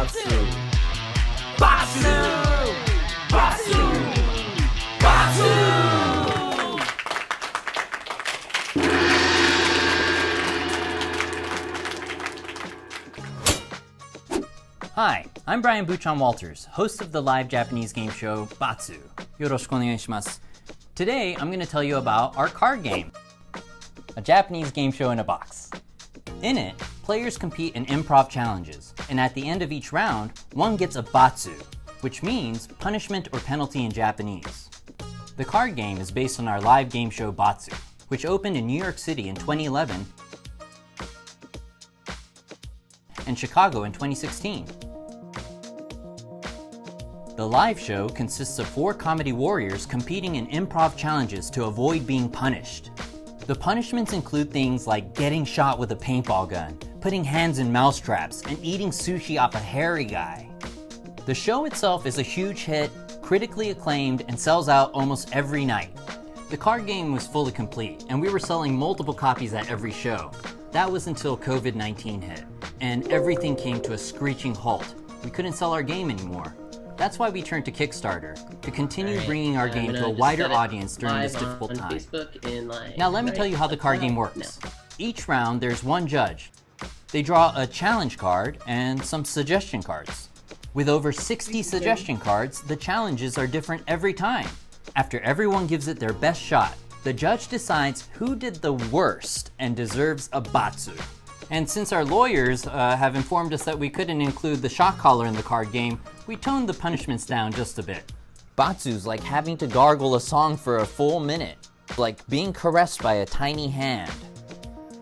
Batsu! Batsu! Batsu! Batsu! Hi, I'm Brian Buchan Walters, host of the live Japanese game show Batsu. Yoroshiku onegaishimasu. Today, I'm going to tell you about our card game, a Japanese game show in a box. In it, players compete in improv challenges, and at the end of each round, one gets a Batsu, which means punishment or penalty in Japanese. The card game is based on our live game show Batsu, which opened in New York City in 2011 and Chicago in 2016. The live show consists of 4 comedy warriors competing in improv challenges to avoid being punished. The punishments include things like getting shot with a paintball gun, putting hands in mousetraps, and eating sushi off a hairy guy. The show itself is a huge hit, critically acclaimed, and sells out almost every night. The card game was fully complete, and we were selling multiple copies at every show. That was until COVID-19 hit, and everything came to a screeching halt. We couldn't sell our game anymore. That's why we turned to Kickstarter, to continue bringing our game to a wider audience during this difficult time. Now let me tell you how the card game works. Each round there's one judge. They draw a challenge card and some suggestion cards. With over 60 suggestion cards, the challenges are different every time. After everyone gives it their best shot, the judge decides who did the worst and deserves a Batsu. And since our lawyers have informed us that we couldn't include the shock collar in the card game, we toned the punishments down just a bit. Batsu's like having to gargle a song for a full minute, like being caressed by a tiny hand,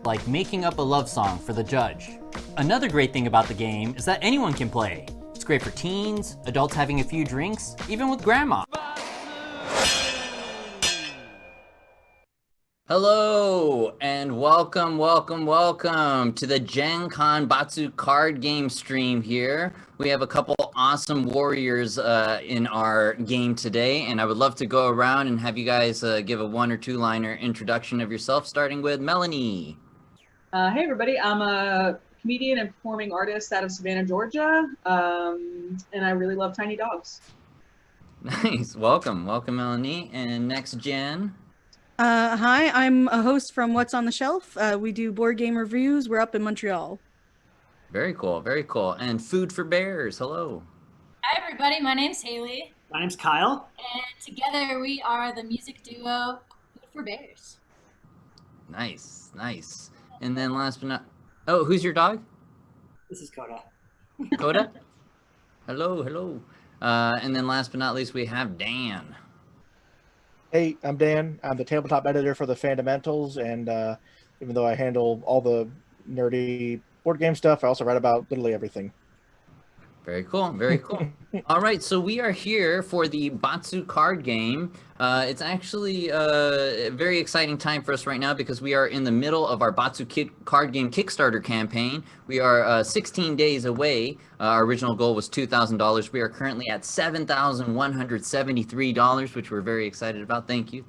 like making up a love song for the judge. Another great thing about the game is that anyone can play. It's great for teens, adults having a few drinks, even with grandma. Hello, and welcome to the Gen Con Batsu card game stream here. We have a couple awesome warriors in our game today, and I would love to go around and have you guys give a 1 or 2 liner introduction of yourself, starting with Melanie. Hey everybody, I'm a comedian and performing artist out of Savannah, Georgia, and I really love tiny dogs. Nice, welcome Melanie. And next, Jen. Hi, I'm a host from What's on the Shelf. We do board game reviews. We're up in Montreal. Very cool. And Food for Bears, hello. Hi everybody, my name's Haley. My name's Kyle. And together we are the music duo Food for Bears. Nice. And then last but not... Oh, who's your dog? This is Coda. Coda? Hello. And then last but not least, we have Dan. Hey, I'm Dan. I'm the tabletop editor for the Fundamentals, and even though I handle all the nerdy board game stuff, I also write about literally everything. Very cool. All right, so we are here for the Batsu card game. It's actually a very exciting time for us right now because we are in the middle of our Batsu card game Kickstarter campaign. We are 16 days away. Our original goal was $2,000. We are currently at $7,173, which we're very excited about. Thank you.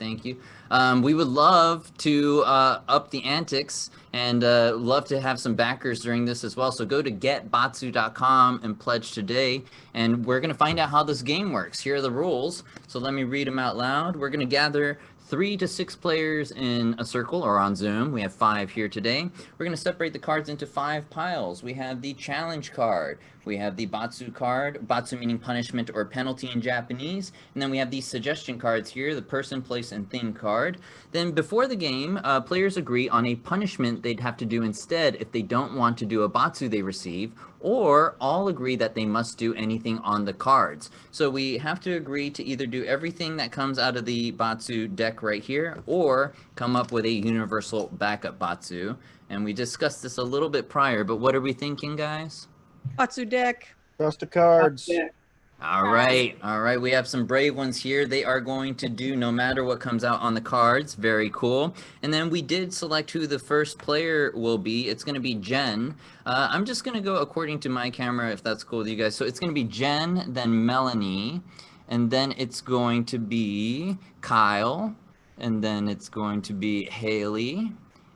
We would love to up the antics and love to have some backers during this as well. So go to getbatsu.com and pledge today. And we're going to find out how this game works. Here are the rules. So let me read them out loud. We're going to gather 3 to 6 players in a circle or on Zoom. We have 5 here today. We're going to separate the cards into 5 piles. We have the challenge card. We have the Batsu card, Batsu meaning punishment or penalty in Japanese. And then we have these suggestion cards here, the person, place, and thing card. Then before the game, players agree on a punishment they'd have to do instead if they don't want to do a Batsu they receive, or all agree that they must do anything on the cards. So we have to agree to either do everything that comes out of the Batsu deck right here, or come up with a universal backup Batsu. And we discussed this a little bit prior, but what are we thinking, guys? Batsu deck. Just the cards. All right. We have some brave ones here. They are going to do no matter what comes out on the cards. Very cool. And then we did select who the first player will be. It's going to be Jen. I'm just going to go according to my camera, if that's cool with you guys. So it's going to be Jen, then Melanie, and then it's going to be Kyle, and then it's going to be Haley,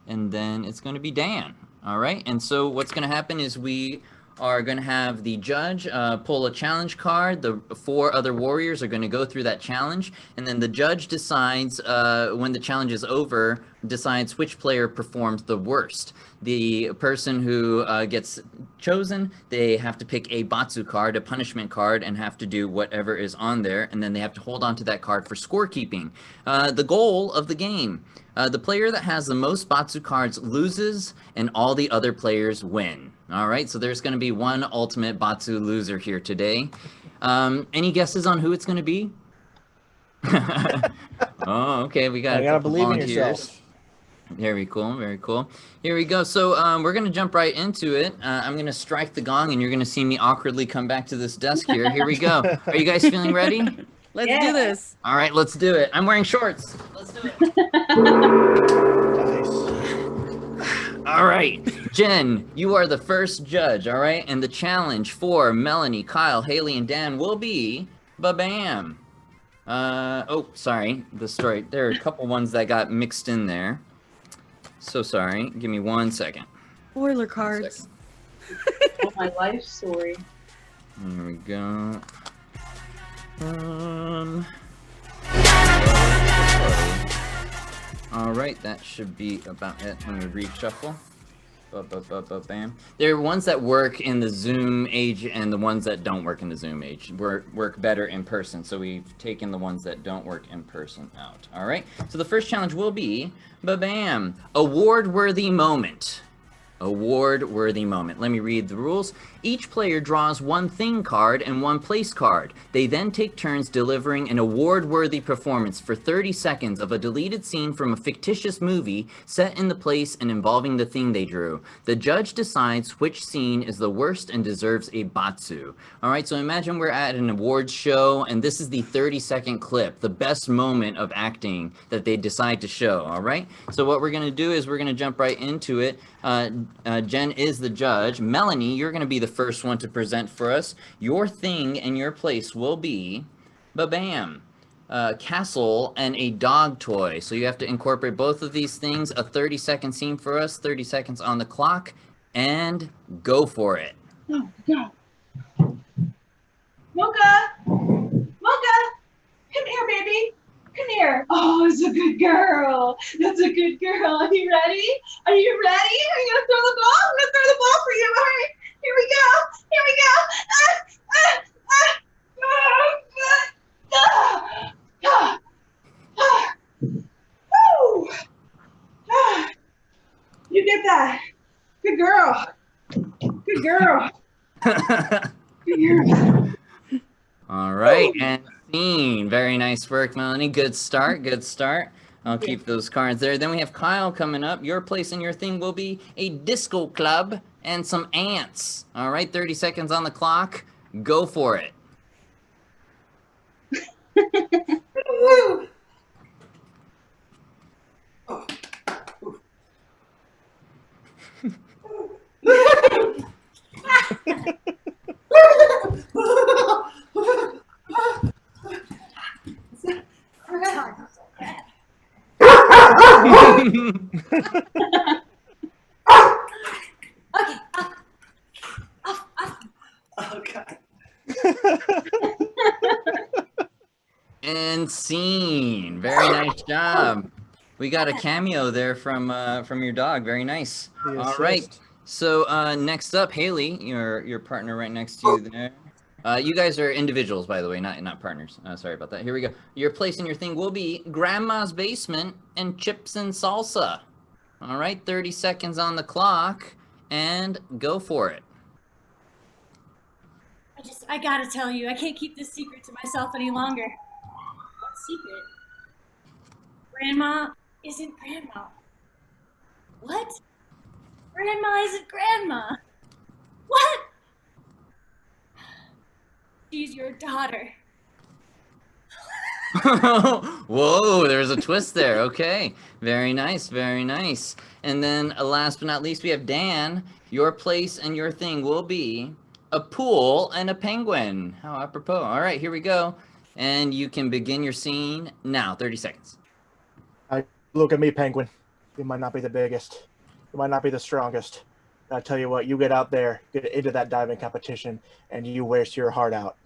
and then it's going to be Dan. All right. And so what's going to happen is we are going to have the judge pull a challenge card. The 4 other warriors are going to go through that challenge, and then the judge decides when the challenge is over, decides which player performs the worst. The person who gets chosen, they have to pick a Batsu card, a punishment card, and have to do whatever is on there, and then they have to hold on to that card for scorekeeping. The goal of the game, the player that has the most Batsu cards loses, and all the other players win. All right, so there's going to be one ultimate Batsu loser here today. Any guesses on who it's going to be? Oh, okay, we got a couple volunteers. Very cool, very cool. Here we go. So we're going to jump right into it. I'm going to strike the gong, and you're going to see me awkwardly come back to this desk here. Here we go. Are you guys feeling ready? Let's do this. All right, let's do it. I'm wearing shorts. Let's do it. All right, Jen, you are the first judge, all right? And the challenge for Melanie, Kyle, Haley, and Dan will be ba-bam. Oh, sorry, the story. There are a couple ones that got mixed in there. So sorry. Give me 1 second. Spoiler cards. Oh, my life story. There we go. All right, that should be about it. Let me reshuffle. Bam. There are ones that work in the Zoom age and the ones that don't work in the Zoom age. Work better in person, so we've taken the ones that don't work in person out. All right, so the first challenge will be, ba-bam, award-worthy moment. Award-worthy moment. Let me read the rules. Each player draws 1 thing card and 1 place card. They then take turns delivering an award-worthy performance for 30 seconds of a deleted scene from a fictitious movie set in the place and involving the thing they drew. The judge decides which scene is the worst and deserves a Batsu. All right, so imagine we're at an awards show, and this is the 30-second clip, the best moment of acting that they decide to show, all right? So what we're going to do is we're going to jump right into it. Jen is the judge. Melanie, you're going to be the first one to present for us. Your thing and your place will be, ba-bam, castle and a dog toy. So you have to incorporate both of these things. A 30-second scene for us, 30 seconds on the clock, and go for it. Oh, God. Mocha! Mocha! Come here, baby. Come here. Oh, it's a good girl. That's a good girl. Are you ready? Are you ready? Are you going to throw the ball? I'm going to throw the ball for you. All right. Here we go. Here we go. Woo! You get that. Good girl. Good girl. Good girl. All right, and scene. Very nice work, Melanie. Good start, good start. I'll keep those cards there. Then we have Kyle coming up. Your place and your thing will be a disco club and some ants. All right, 30 seconds on the clock. Go for it. Woo! Oh, God. And scene. Very nice job. We got a cameo there from your dog. Very nice. All right. So next up, Haley, your partner right next to you there. You guys are individuals, by the way, not partners. Sorry about that. Here we go. Your place and your thing will be Grandma's basement and chips and salsa. All right, 30 seconds on the clock, and go for it. I gotta tell you, I can't keep this secret to myself any longer. What secret? Grandma isn't Grandma. What? Grandma isn't Grandma. What? She's your daughter. Whoa, there's a twist there. Okay, very nice, very nice. And then last but not least, we have Dan. Your place and your thing will be a pool and a penguin. How apropos. All right, here we go. And you can begin your scene now. 30 seconds. Look at me, penguin. You might not be the biggest. You might not be the strongest. I tell you what, you get out there, get into that diving competition, and you wear your heart out.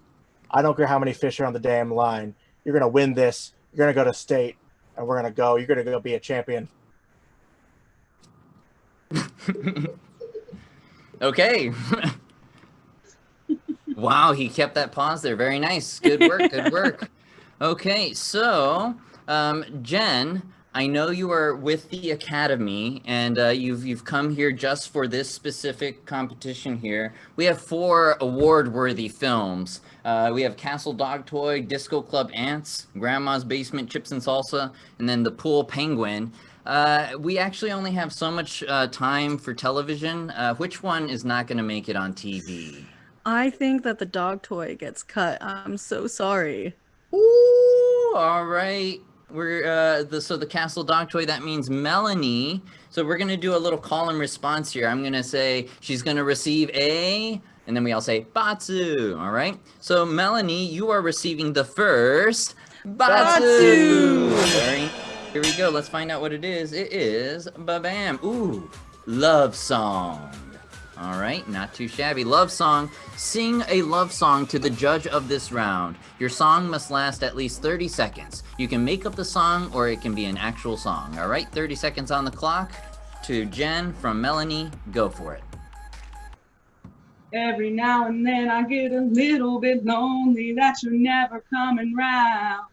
I don't care how many fish are on the damn line. You're gonna win this. You're gonna go to state, and we're gonna go. You're gonna go be a champion. Okay. Wow, he kept that pause there. Very nice. Good work. Good work. Okay, so Jen, I know you are with the Academy, and you've come here just for this specific competition here. We have 4 award-worthy films. We have Castle Dog Toy, Disco Club Ants, Grandma's Basement Chips and Salsa, and then The Pool Penguin. We actually only have so much time for television. Which one is not going to make it on TV? I think that the dog toy gets cut. I'm so sorry. Ooh, all right. We're so the Castle Dog Toy, that means Melanie. So we're gonna do a little call and response here. I'm gonna say she's gonna receive a, and then we all say Batsu. All right. So Melanie, you are receiving the first Batsu. Batsu. Here we go. Let's find out what it is. It is ba-bam. Ooh, love song. All right, not too shabby. Love song. Sing a love song to the judge of this round. Your song must last at least 30 seconds. You can make up the song or it can be an actual song. All right, 30 seconds on the clock. To Jen from Melanie, go for it. Every now and then I get a little bit lonely that you're never coming round.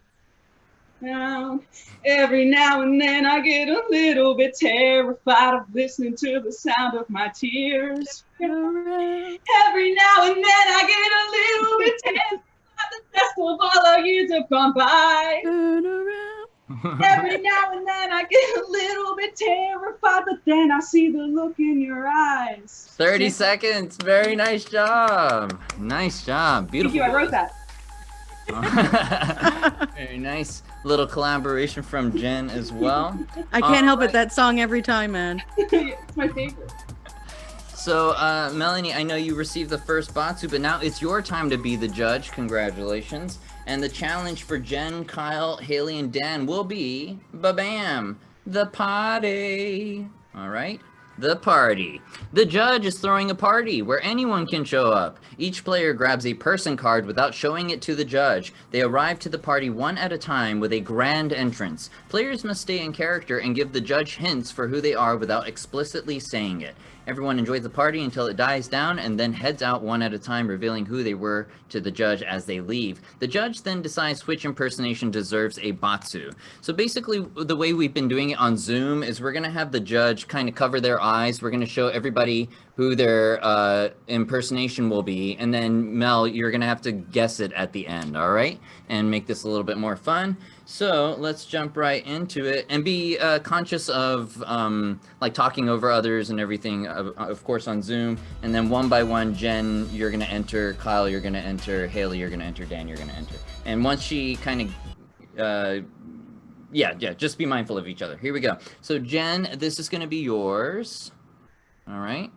Every now and then I get a little bit terrified of listening to the sound of my tears. Every now and then I get a little bit terrified the best of all our years have gone by. Every now and then I get a little bit terrified, but then I see the look in your eyes. 30 seconds. Very nice job. Nice job. Beautiful. Thank you, I wrote that. Very nice. Little collaboration from Jen as well. I can't help it. That song every time, man. It's my favorite. So, Melanie, I know you received the first Batsu, but now it's your time to be the judge. Congratulations. And the challenge for Jen, Kyle, Haley, and Dan will be, ba-bam, the party. All right? The party. The judge is throwing a party where anyone can show up. Each player grabs a person card without showing it to the judge. They arrive to the party one at a time with a grand entrance. Players must stay in character and give the judge hints for who they are without explicitly saying it. Everyone enjoys the party until it dies down and then heads out one at a time, revealing who they were to the judge as they leave. The judge then decides which impersonation deserves a Batsu. So basically, the way we've been doing it on Zoom is we're going to have the judge kind of cover their eyes. We're going to show everybody who their impersonation will be. And then, Mel, you're going to have to guess it at the end, all right? And make this a little bit more fun. So let's jump right into it and be conscious of like talking over others and everything, of course, on Zoom. And then one by one, Jen, you're going to enter. Kyle, you're going to enter. Haley, you're going to enter. Dan, you're going to enter. And once she kind of, yeah, just be mindful of each other. Here we go. So Jen, this is going to be yours. All right.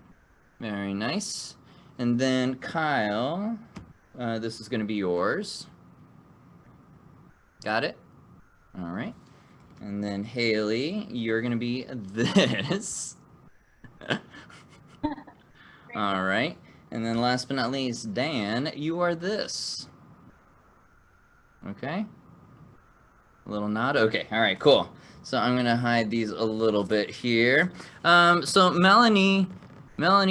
Very nice. And then Kyle, this is going to be yours. Got it? All right. And then Haley, you're going to be this. All right. And then last but not least, Dan, you are this. Okay. A little nod. Okay. All right, cool. So I'm going to hide these a little bit here. So Melanie,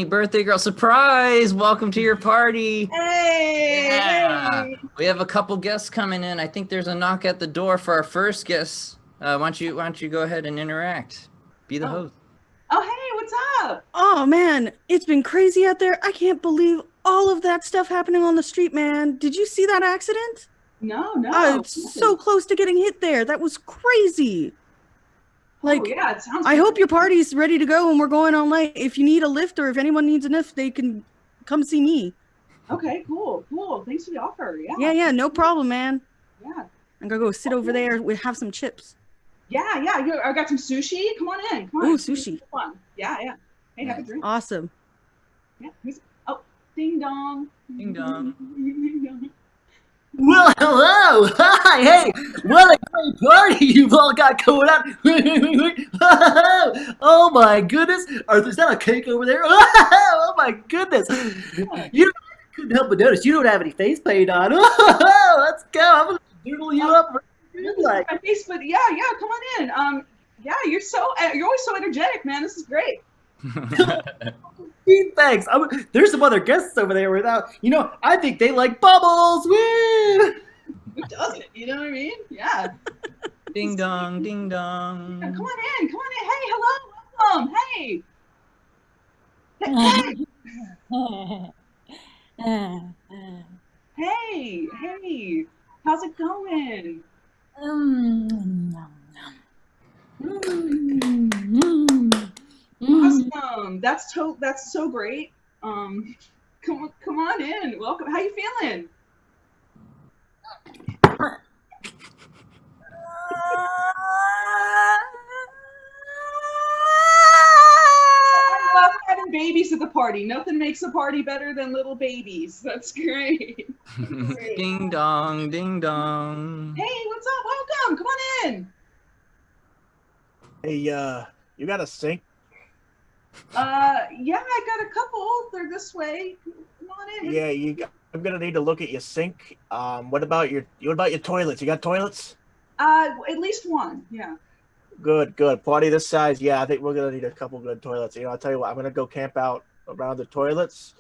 birthday girl, surprise! Welcome to your party. Hey! Yeah. Hey. We have a couple guests coming in. I think there's a knock at the door for our first guest. Why don't you go ahead and interact? Be the host. Oh, hey, what's up? Oh, man. It's been crazy out there. I can't believe all of that stuff happening on the street, man. Did you see that accident? No. It's so close to getting hit there. That was crazy. Like, oh, yeah, it sounds I hope your party's ready to go and we're going all night. If you need a lift or if anyone needs a lift, they can come see me. Okay, cool. Thanks for the offer. Yeah. Yeah, no problem, man. Yeah. I'm gonna go sit over there. We have some chips. Yeah. I got some sushi. Come on in. Come on. Ooh, sushi. Fun. Yeah. Hey, have a drink. Awesome. Yeah. Oh, ding dong. Ding dong. Well, hello! Hi, hey! What a great party you've all got going on! Oh my goodness! Is that a cake over there? Oh my goodness! You couldn't help but notice you don't have any face paint on. Let's go! I'm gonna doodle you up. This is my face, but yeah, come on in. Yeah, you're always so energetic, man. This is great. Thanks. There's some other guests over there without. I think they like bubbles. Woo! Who doesn't? You know what I mean? Yeah. Ding dong, ding dong. Come on in. Hey, hello, welcome. Hey. Hey. How's it going? Awesome. That's so great. Come on in. Welcome. How you feeling? I love having babies at the party. Nothing makes a party better than little babies. That's great. Ding dong, ding dong. Hey, what's up? Welcome. Come on in. Hey, you got a sink? Yeah, I got a couple. They're this way. Come on in. Yeah, I'm gonna need to look at your sink. What about your toilets? You got toilets? At least one. Yeah. Good. Party this size. Yeah, I think we're gonna need a couple good toilets. I'll tell you what. I'm gonna go camp out around the toilets.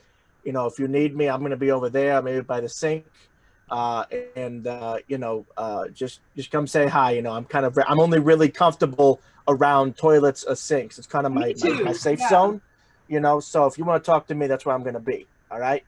If you need me, I'm gonna be over there, maybe by the sink. Just come say hi. I'm only really comfortable around toilets or sinks. It's kind of my safe zone. So if you want to talk to me, that's where I'm gonna be. All right.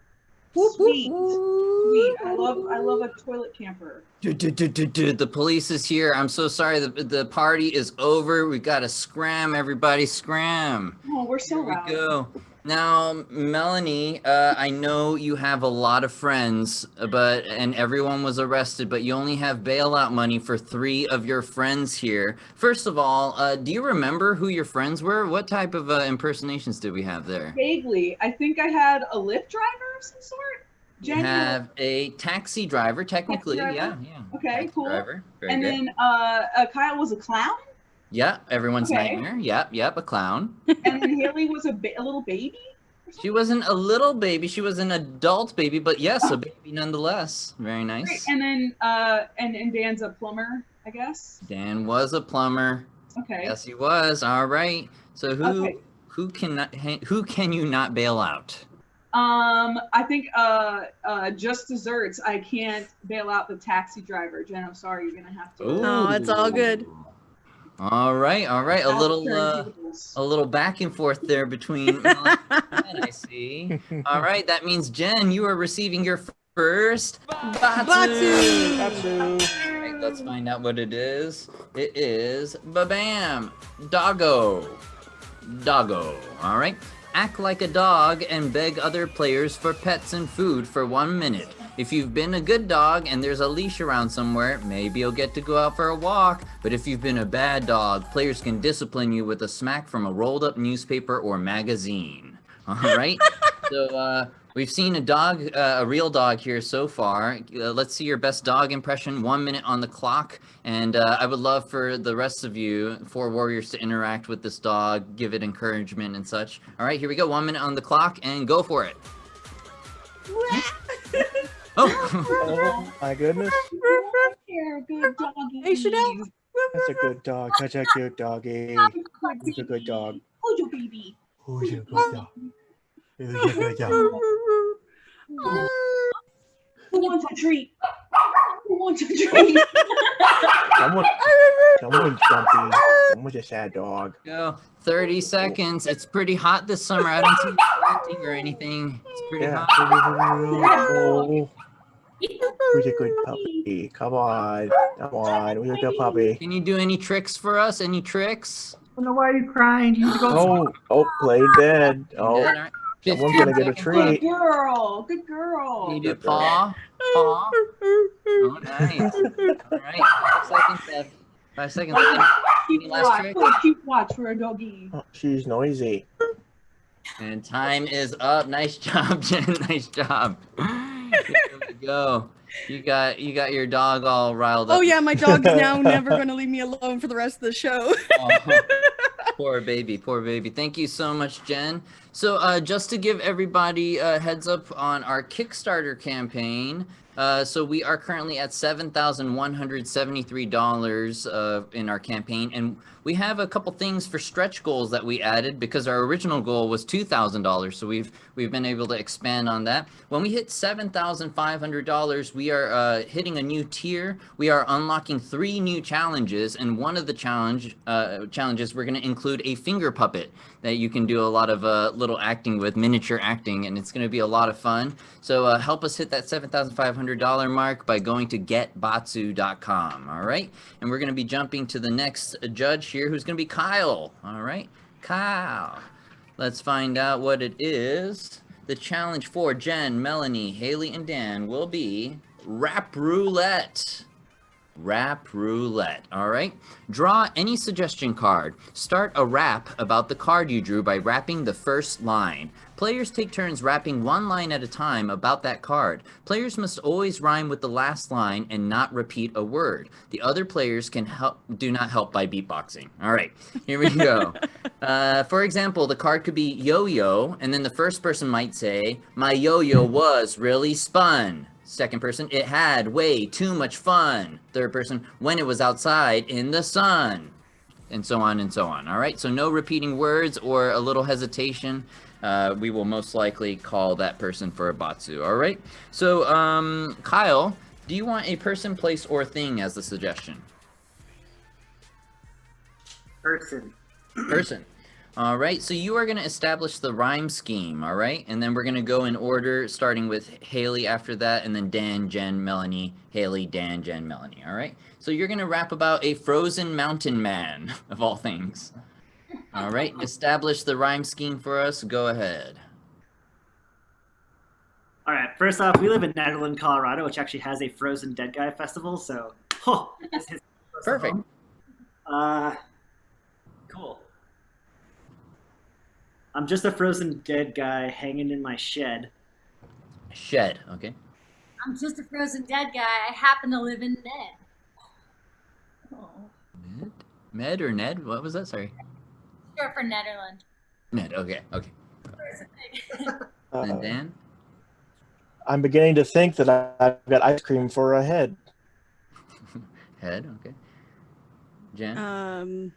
Sweet. I love a toilet camper. Dude, the police is here. I'm so sorry. The party is over. We gotta scram, everybody, scram. Oh, we're so loud. Here we go. Now, Melanie, I know you have a lot of friends, and everyone was arrested, but you only have bailout money for 3 of your friends here. First of all, do you remember who your friends were? What type of impersonations did we have there? Vaguely. I think I had a Lyft driver of some sort. You have a taxi driver, technically. Taxi driver? Yeah. Okay, taxi cool. Driver. Very and good. then Kyle was a clown. Yeah, everyone's Okay. nightmare. Yep, a clown. And then Haley was a little baby. She wasn't a little baby. She was an adult baby, but yes, a baby nonetheless. Very nice. Great. And then and Dan's a plumber, I guess. Dan was a plumber. Okay. Yes, he was. All right. So who can you not bail out? I think just desserts. I can't bail out the taxi driver. Jen, I'm sorry, you're gonna have to. No, it's all good. All right. A little back and forth there between Melanie and Jen, I see. All right, that means Jen, you are receiving your first Batsu. All right, let's find out what it is. It is Babam Doggo. All right. Act like a dog and beg other players for pets and food for 1 minute. If you've been a good dog and there's a leash around somewhere, maybe you'll get to go out for a walk. But if you've been a bad dog, players can discipline you with a smack from a rolled up newspaper or magazine. All right? So we've seen a real dog here so far. Let's see your best dog impression. 1 minute on the clock. And I would love for the rest of you, 4 warriors, to interact with this dog, give it encouragement and such. All right, here we go. 1 minute on the clock and go for it. Oh my goodness. Here, good doggy. Hey, Chanel. That's a good dog. Such a cute doggy. Who's a good dog? Hold your baby. Who's a good dog? Who's a good dog? Who wants a treat? Who wants a treat? Someone's grumpy. Someone's a sad dog. Go. 30 seconds. It's pretty hot this summer. I don't see you ranting or anything. It's pretty hot. Oh. Who's a good puppy? Come on. Who's a good puppy? Can you do any tricks for us? Any tricks? I don't know why you're crying. You need to go. Play dead. Oh, All right. someone's gonna get a 15 treat. Good girl. Good girl. Can you do paw? Paw? Oh, nice. All right. 5 seconds left. 5 seconds left. Any last trick? Keep watch for a doggy. Oh, she's noisy. And time is up. Nice job, Jen. Nice job. Here we go. You got your dog all riled up. Oh yeah, my dog's now never going to leave me alone for the rest of the show. Oh, poor baby, poor baby. Thank you so much, Jen. So just to give everybody a heads up on our Kickstarter campaign, so we are currently at $7,173 in our campaign, and we have a couple things for stretch goals that we added because our original goal was $2,000. So we've been able to expand on that. When we hit $7,500, we are hitting a new tier. We are unlocking 3 new challenges, and one of the challenges we're going to include a finger puppet that you can do a lot of little acting with, miniature acting, and it's going to be a lot of fun. So help us hit that $7,500 mark by going to getbatsu.com. All right, and we're going to be jumping to the next judge here, who's going to be Kyle. All right, Kyle. Let's find out what it is. The challenge for Jen, Melanie, Haley, and Dan will be Rap Roulette. Rap Roulette, all right? Draw any suggestion card. Start a rap about the card you drew by rapping the first line. Players take turns rapping one line at a time about that card. Players must always rhyme with the last line and not repeat a word. The other players do not help by beatboxing. All right, here we go. For example, the card could be yo-yo, and then the first person might say, my yo-yo was really spun. Second person, it had way too much fun. Third person, when it was outside in the sun. And so on and so on. All right, so no repeating words or a little hesitation. We will most likely call that person for a Batsu. All right, so Kyle, do you want a person, place, or thing as the suggestion? Person. Person. All right, so you are going to establish the rhyme scheme, all right? And then we're going to go in order, starting with Haley after that, and then Dan, Jen, Melanie, Haley, Dan, Jen, Melanie, all right? So you're going to rap about a frozen mountain man, of all things. All right, establish the rhyme scheme for us. Go ahead. All right, first off, we live in Nederland, Colorado, which actually has a Frozen Dead Guy festival, so this is Perfect. Cool. I'm just a frozen dead guy hanging in my shed. Shed, okay. I'm just a frozen dead guy. I happen to live in Ned. Oh. Med or Ned? What was that? Sorry. Short for Netherland. Ned, okay. And Dan? I'm beginning to think that I've got ice cream for a head. Head, okay. Jen?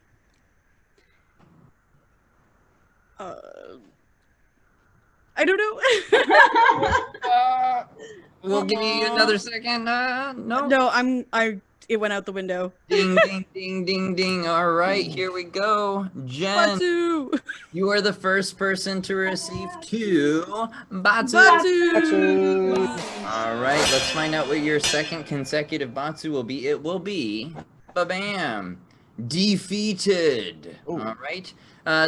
I don't know. We'll give you another second. No. No, it went out the window. Ding, ding, ding, ding, ding. All right, here we go. Jen, Batsu! you are the first person to receive 2 Batsu. Batsu! All right, let's find out what your second consecutive Batsu will be. It will be, ba-bam, defeated. Ooh. All right.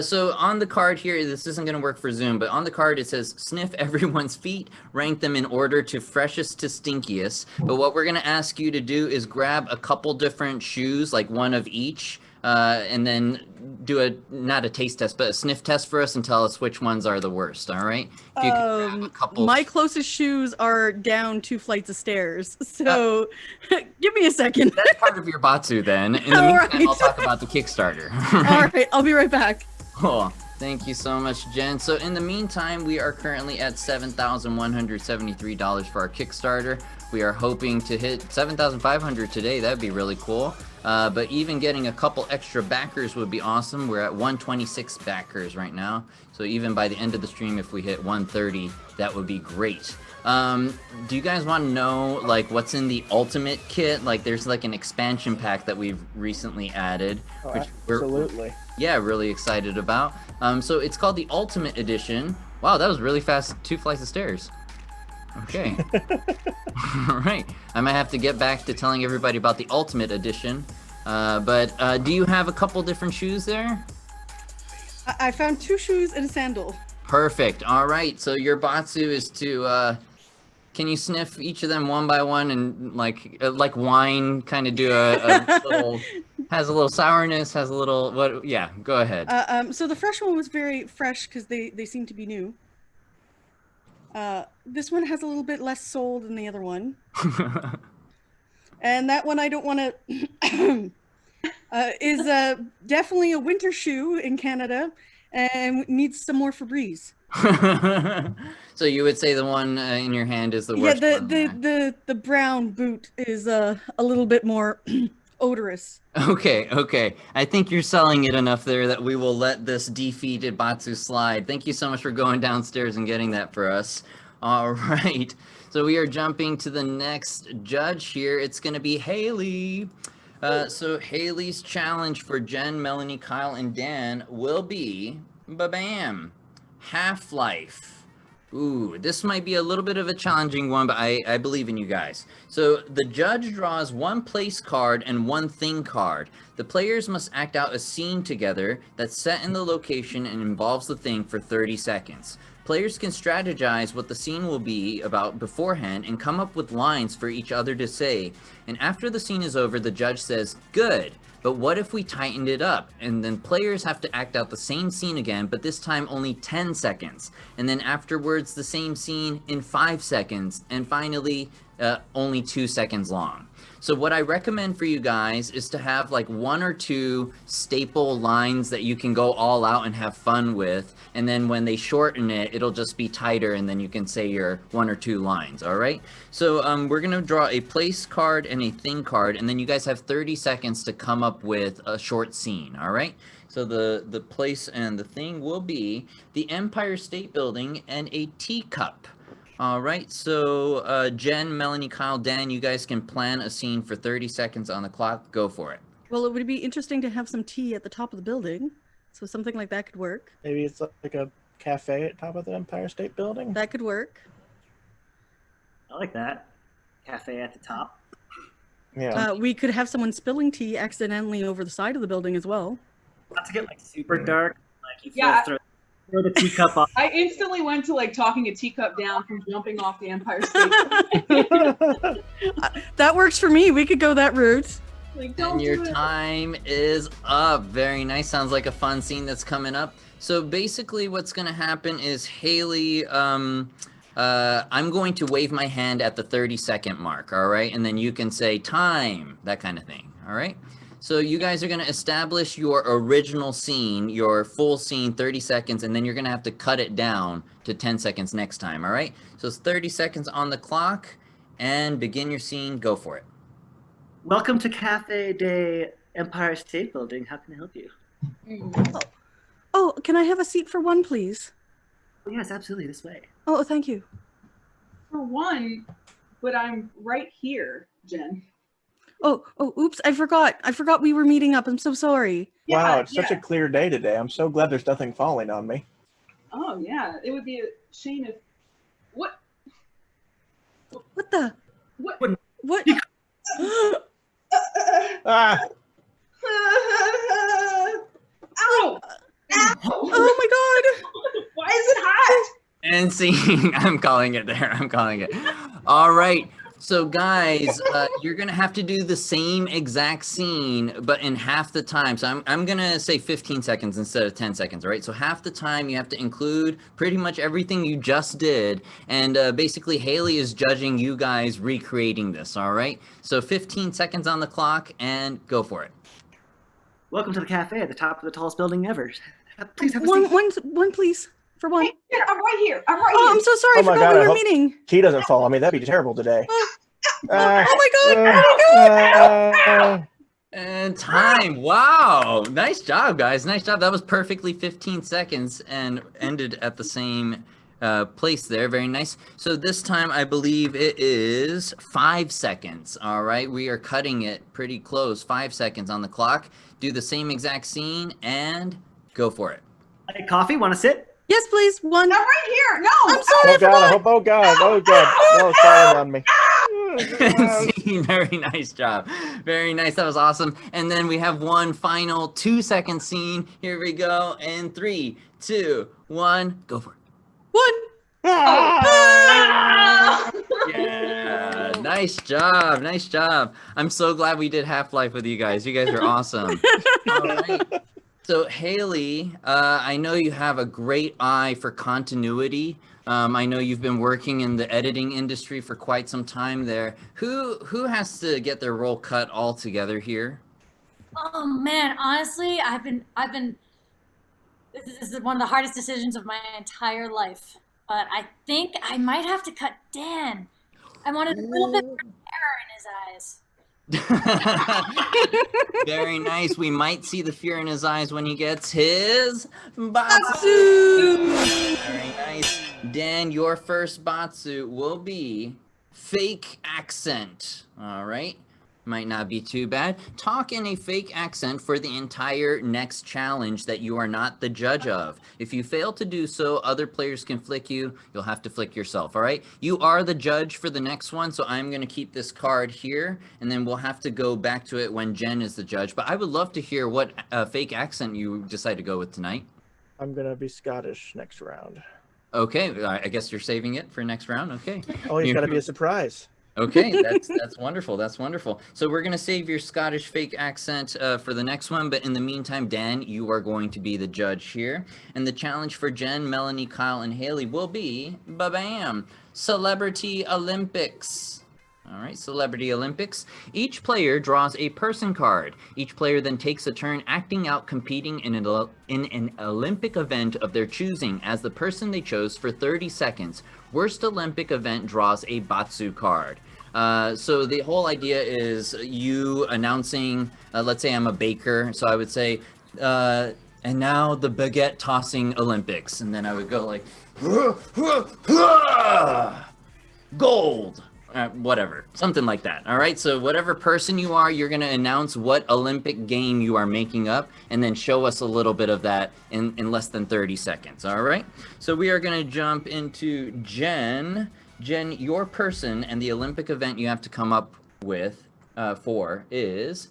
So on the card here, this isn't going to work for Zoom, but on the card it says sniff everyone's feet, rank them in order to freshest to stinkiest. But what we're going to ask you to do is grab a couple different shoes, like one of each, and then do not a taste test, but a sniff test for us and tell us which ones are the worst, all right? If you can grab a couple. My closest shoes are down 2 flights of stairs, so give me a second. That's part of your Batsu then. In the meantime, I'll talk about the Kickstarter. All right, I'll be right back. Cool. Thank you so much, Jen. So in the meantime, we are currently at $7,173 for our Kickstarter. We are hoping to hit $7,500 today. That'd be really cool. But even getting a couple extra backers would be awesome. We're at 126 backers right now. So even by the end of the stream, if we hit 130, that would be great. Do you guys want to know like what's in the ultimate kit? Like there's like an expansion pack that we've recently added, which Absolutely. we're really excited about. So it's called the Ultimate Edition. Wow, that was really fast. 2 flights of stairs. Okay. All right. I might have to get back to telling everybody about the Ultimate Edition. But do you have a couple different shoes there? I found 2 shoes and a sandal. Perfect. All right. So your Batsu is to can you sniff each of them one by one and like wine, kind of do a little, has a little sourness, has a little what? Yeah, go ahead. So the fresh one was very fresh because they seem to be new. This one has a little bit less soul than the other one. And that one I don't want to... is definitely a winter shoe in Canada and needs some more Febreze. So you would say the one in your hand is the worst Yeah, one? Then? the brown boot is a little bit more odorous. Okay. I think you're selling it enough there that we will let this defeated Batsu slide. Thank you so much for going downstairs and getting that for us. All right. So we are jumping to the next judge here. It's going to be Haley. So Haley's challenge for Jen, Melanie, Kyle, and Dan will be, ba-bam, Half-Life. Ooh, this might be a little bit of a challenging one, but I believe in you guys. So the judge draws one place card and one thing card. The players must act out a scene together that's set in the location and involves the thing for 30 seconds. Players can strategize what the scene will be about beforehand and come up with lines for each other to say. And after the scene is over, the judge says, "Good, but what if we tightened it up?" And then players have to act out the same scene again, but this time only 10 seconds. And then afterwards, the same scene in 5 seconds. And finally, only 2 seconds long. So what I recommend for you guys is to have like 1 or 2 staple lines that you can go all out and have fun with. And then when they shorten it, it'll just be tighter and then you can say your 1 or 2 lines, all right? So we're gonna draw a place card and a thing card, and then you guys have 30 seconds to come up with a short scene, all right? So the place and the thing will be the Empire State Building and a teacup. All right, so Jen, Melanie, Kyle, Dan, you guys can plan a scene for 30 seconds on the clock. Go for it. Well, it would be interesting to have some tea at the top of the building, so something like that could work. Maybe it's like a cafe at top of the Empire State Building. That could work. I like that. Cafe at the top. Yeah. We could have someone spilling tea accidentally over the side of the building as well. Not to get like super dark. Like you Yeah. throw the teacup off. I instantly went to like talking a teacup down from jumping off the Empire State. That works for me. We could go that route. Like, don't And your do it. time is up. Very nice. Sounds like a fun scene that's coming up. So basically what's going to happen is Haley, I'm going to wave my hand at the 30-second mark, all right? And then you can say time, that kind of thing, all right? So you guys are going to establish your original scene, your full scene, 30 seconds, and then you're going to have to cut it down to 10 seconds next time, all right? So it's 30 seconds on the clock, and begin your scene. Go for it. Welcome to Cafe Day Empire State Building. How can I help you? Oh, can I have a seat for one, please? Oh, yes, absolutely. This way. Oh, thank you. For one, but I'm right here, Jen. Oh, oops, I forgot. I forgot we were meeting up. I'm so sorry. Wow, Yeah, it's such a clear day today. I'm so glad there's nothing falling on me. Oh yeah, it would be a shame if. What? What the? What? What? Ah! Ow! Ow! Oh my god! Why is it hot? And scene. I'm calling it there. I'm calling it. All right. So guys, you're gonna have to do the same exact scene, but in half the time. So I'm gonna say 15 seconds instead of 10 seconds, right? So half the time you have to include pretty much everything you just did, and basically Haley is judging you guys recreating this. All right. So 15 seconds on the clock, and go for it. Welcome to the cafe at the top of the tallest building ever. Please have a seat. One, please, for one. Hey, here, I'm right here. I'm right Oh, here. I'm so sorry. Oh I my forgot God, we I were hope- meeting. Tea doesn't fall on me. That'd be terrible today. Oh my god! Oh my god! And time. Wow. Nice job, guys. Nice job. That was perfectly 15 seconds and ended at the same place there. Very nice. So this time I believe it is 5 seconds. All right. We are cutting it pretty close. 5 seconds on the clock. Do the same exact scene and go for it. Hey, coffee? Want to sit? Yes, please. One. I'm right here. No. I'm sorry. Oh God! I hope. Oh God! Oh God! No, it's falling on me. And scene. Very nice job. Very nice. That was awesome. And then we have one final 2-second scene. Here we go. And 3, 2, 1, go for it. One. Ah! Yeah, nice job, nice job. I'm so glad we did Half-Life with you guys. You guys are awesome. All right. So Haley, I know you have a great eye for continuity. I know you've been working in the editing industry for quite some time there. Who has to get their role cut all together here? Oh man, honestly, this is one of the hardest decisions of my entire life. But I think I might have to cut Dan. I wanted a little bit more terror in his eyes. Very nice. We might see the fear in his eyes when he gets his Batsu. Very nice. Dan, your first Batsu will be fake accent. All right. Might not be too bad. Talk in a fake accent for the entire next challenge that you are not the judge of. If you fail to do so, other players can flick you. You'll have to flick yourself, all right? You are the judge for the next one, so I'm going to keep this card here, and then we'll have to go back to it when Jen is the judge. But I would love to hear what fake accent you decide to go with tonight. I'm going to be Scottish next round. Okay, I guess you're saving it for next round. Okay. Oh, it's got to be a surprise. Okay, that's wonderful. That's wonderful. So we're gonna save your Scottish fake accent for the next one, but in the meantime, Dan, you are going to be the judge here, and the challenge for Jen, Melanie, Kyle, and Haley will be ba-bam, Celebrity Olympics. All right, Celebrity Olympics. Each player draws a person card. Each player then takes a turn acting out competing in an Olympic event of their choosing as the person they chose for 30 seconds. Worst Olympic event draws a Batsu card. So the whole idea is you announcing, let's say I'm a baker, so I would say, and now the baguette tossing Olympics. And then I would go like, gold. Whatever, something like that. All right, so whatever person you are, you're going to announce what Olympic game you are making up and then show us a little bit of that in less than 30 seconds. All right, so we are going to jump into Jen. Jen, your person and the Olympic event you have to come up with for is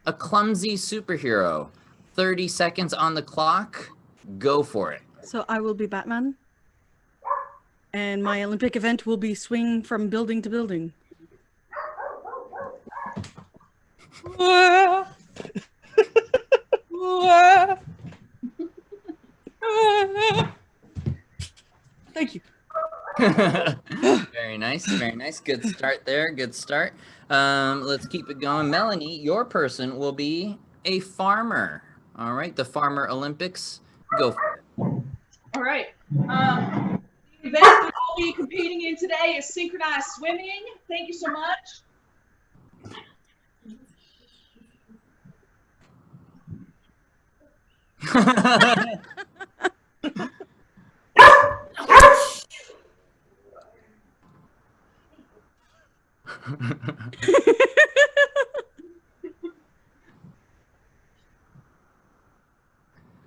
a clumsy superhero. 30 seconds on the clock. Go for it. So I will be Batman. And my Olympic event will be swing from building to building. Thank you. Very nice, very nice. Good start there, good start. Let's keep it going. Melanie, your person will be a farmer. All right, the Farmer Olympics. Go for it. All right. The event that we'll be competing in today is synchronized swimming. Thank you so much.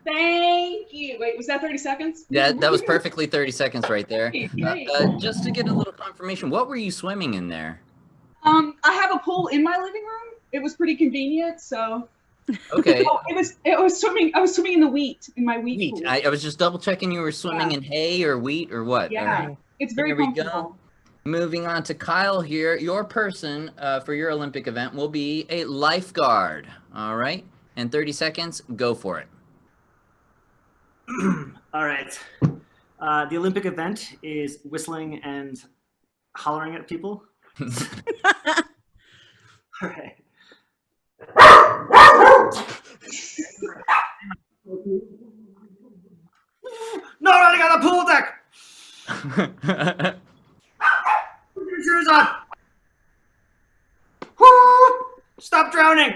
Thank you. Wait, was that 30 seconds? Yeah, that was perfectly 30 seconds right there. Just to get a little confirmation, what were you swimming in there? I have a pool in my living room. It was pretty convenient, so. Okay. Oh, it was swimming. I was swimming in the wheat in my wheat pool. I was just double checking you were swimming in hay or wheat or what. Yeah, right. It's very comfortable. Moving on to Kyle here. Your person for your Olympic event will be a lifeguard. All right. And 30 seconds, go for it. All right. The Olympic event is whistling and hollering at people. All right. No running on the pool deck! Put your shoes on! Woo! Stop drowning!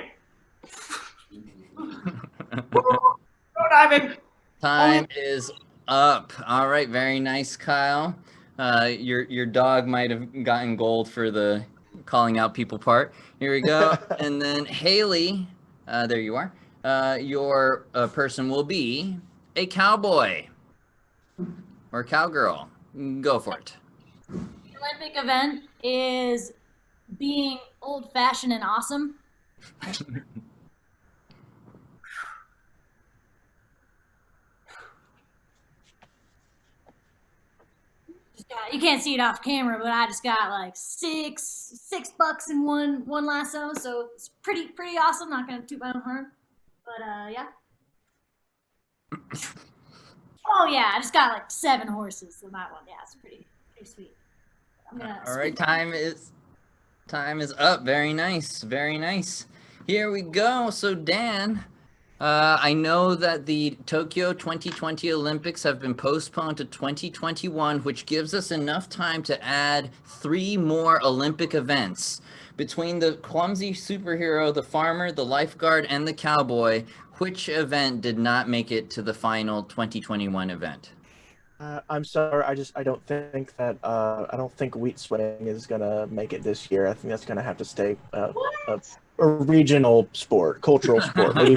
Go diving! Time is up. All right, very nice, Kyle. Your dog might have gotten gold for the calling out people part. Here we go. And then Haley, there you are. Your person will be a cowboy or cowgirl. Go for it. The Olympic event is being old-fashioned and awesome. You can't see it off camera, but I just got like $6 in one lasso, so it's pretty awesome. Not gonna toot my own horn, but yeah. Oh yeah, I just got like 7 horses in that one. Yeah, it's pretty sweet. I'm gonna All right, spin. time is up. Very nice, very nice. Here we go. So Dan, I know that the Tokyo 2020 Olympics have been postponed to 2021, which gives us enough time to add 3 more Olympic events. Between the clumsy superhero, the farmer, the lifeguard, and the cowboy, which event did not make it to the final 2021 event? I'm sorry. I don't think that I don't think wheat swimming is gonna make it this year. I think that's gonna have to stay a regional sport, cultural sport. Maybe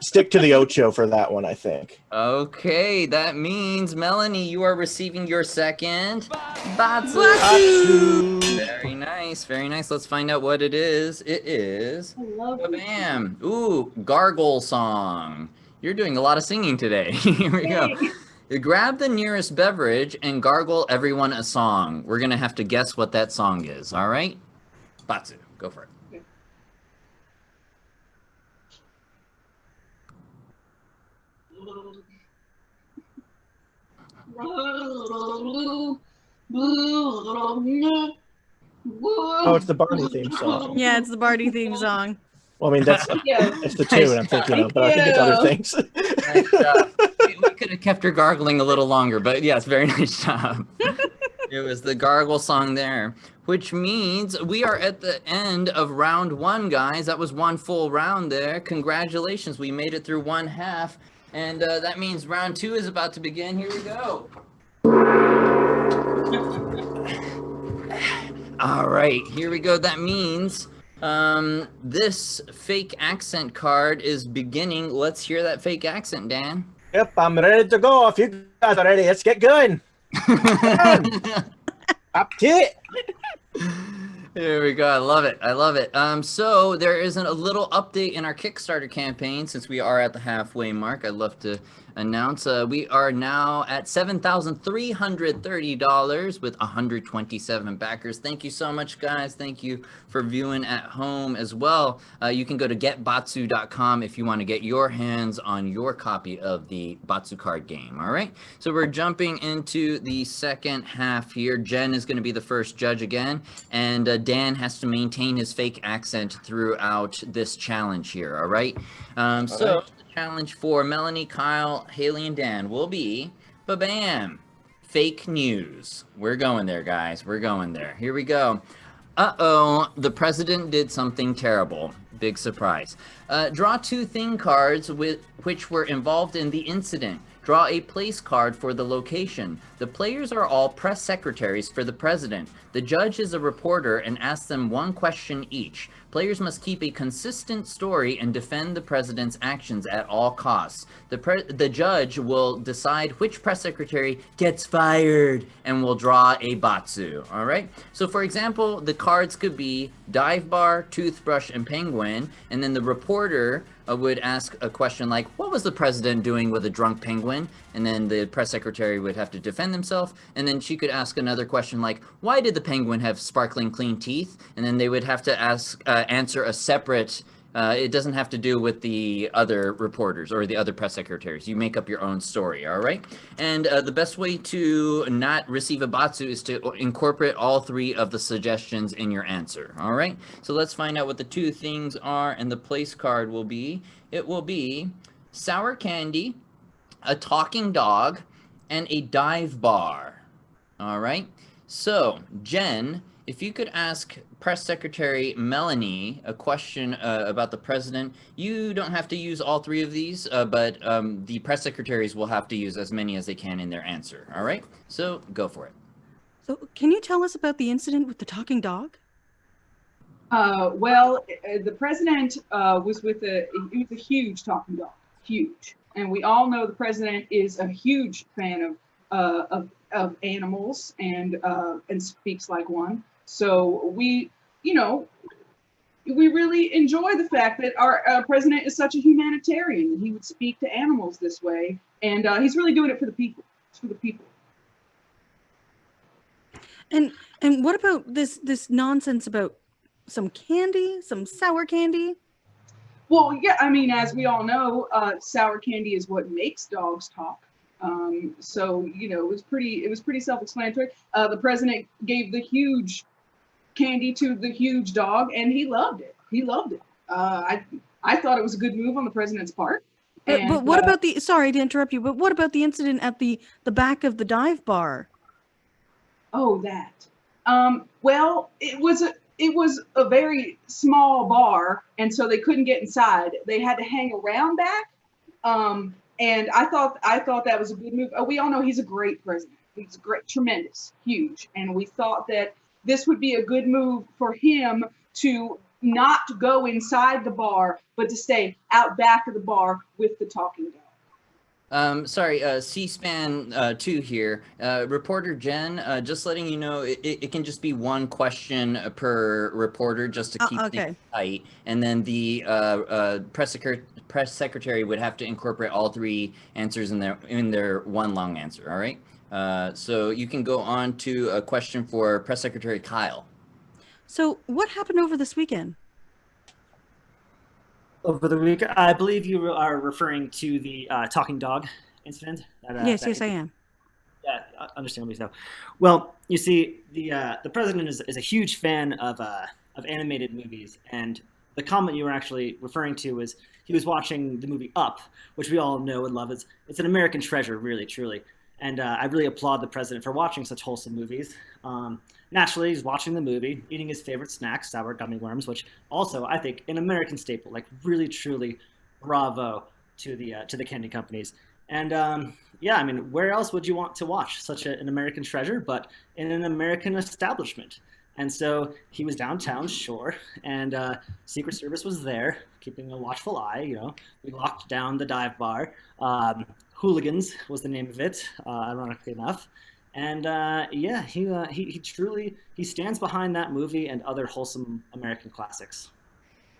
stick to the Ocho for that one. I think. Okay, that means Melanie, you are receiving your second Batsu. Batsu! Very nice, very nice. Let's find out what it is. It is I love it. bam. Ooh, gargle song. You're doing a lot of singing today. Here we go. You grab the nearest beverage and gargle everyone a song. We're gonna have to guess what that song is. All right, Batsu, go for it. Oh, it's the Barney theme song. Yeah, it's the Barty theme song. Well, I mean that's it's the tune I'm thinking of, but I think it's other things. Nice job. We could have kept her gargling a little longer, but yes, very nice job. It was the gargle song there, which means we are at the end of round 1, guys. That was 1 full round there. Congratulations, we made it through 1 half, and that means round 2 is about to begin. Here we go. All right, here we go. That means this fake accent card is beginning. Let's hear that fake accent, Dan. Yep, I'm ready to go. If you guys are ready, let's get going. Up to it. There we go. I love it. I love it. So there is a little update in our Kickstarter campaign since we are at the halfway mark. I'd love to announce we are now at $7,330 with 127 backers. Thank you so much, guys. Thank you for viewing at home as well. You can go to getbatsu.com if you want to get your hands on your copy of the Batsu card game. All right. So we're jumping into the second half here. Jen is going to be the first judge again, and Dan has to maintain his fake accent throughout this challenge here. All right. So the challenge for Melanie, Kyle, Haley, and Dan will be ba-bam, fake news. We're going there, guys. We're going there. Here we go. Uh-oh, the president did something terrible. Big surprise. Draw 2 thing cards which were involved in the incident. Draw a place card for the location. The players are all press secretaries for the president. The judge is a reporter and asks them 1 question each. Players must keep a consistent story and defend the president's actions at all costs. The judge will decide which press secretary gets fired and will draw a Batsu. All right. So for example, the cards could be dive bar, toothbrush, and penguin. And then the reporter would ask a question like, what was the president doing with a drunk penguin? And then the press secretary would have to defend themselves. And then she could ask another question like, why did the penguin have sparkling clean teeth? And then they would have to answer a separate, it doesn't have to do with the other reporters or the other press secretaries. You make up your own story, all right? And the best way to not receive a Batsu is to incorporate all 3 of the suggestions in your answer, all right? So let's find out what the 2 things are, and the place card will be, it will be sour candy, a talking dog, and a dive bar, all right? So, Jen, if you could ask Press Secretary Melanie a question about the president, you don't have to use all 3 of these, but the press secretaries will have to use as many as they can in their answer. All right? So go for it. So, can you tell us about the incident with the talking dog? Well, the president was with it was a huge talking dog, huge. And we all know the president is a huge fan of animals and speaks like one. So we really enjoy the fact that our president is such a humanitarian. He would speak to animals this way, and he's really doing it for the people. It's for the people. And what about this nonsense about some candy, some sour candy? Well, yeah, I mean, as we all know, sour candy is what makes dogs talk. So you know, it was pretty self-explanatory. The president gave the huge candy to the huge dog, and he loved it. He loved it. I thought it was a good move on the president's part. But what about the? Sorry to interrupt you, but what about the incident at the back of the dive bar? Oh, that. Well, it was a very small bar, and so they couldn't get inside. They had to hang around back. And I thought that was a good move. We all know he's a great president. He's great, tremendous, huge, and we thought that this would be a good move for him to not go inside the bar, but to stay out back of the bar with the talking dog. Sorry, C-SPAN 2 here. Reporter Jen, just letting you know, it can just be one question per reporter just to keep things tight. And then the press secretary would have to incorporate all three answers in their one long answer, all right? So you can go on to a question for Press Secretary Kyle. So what happened over this weekend? Over the week, I believe you are referring to the talking dog incident. Yes, I am. Yeah, understandably so. Well, you see, the president is a huge fan of animated movies, and the comment you were actually referring to was he was watching the movie Up, which we all know and love. It's an American treasure, really, truly. And I really applaud the president for watching such wholesome movies. Naturally, he's watching the movie, eating his favorite snack, sour gummy worms, which also, I think, an American staple. Like, really, truly, bravo to the candy companies. And yeah, I mean, where else would you want to watch such an American treasure but in an American establishment? And so he was downtown, sure, and Secret Service was there, keeping a watchful eye. You know, we locked down the dive bar. Hooligans was the name of it, ironically enough. And yeah, he truly stands behind that movie and other wholesome American classics.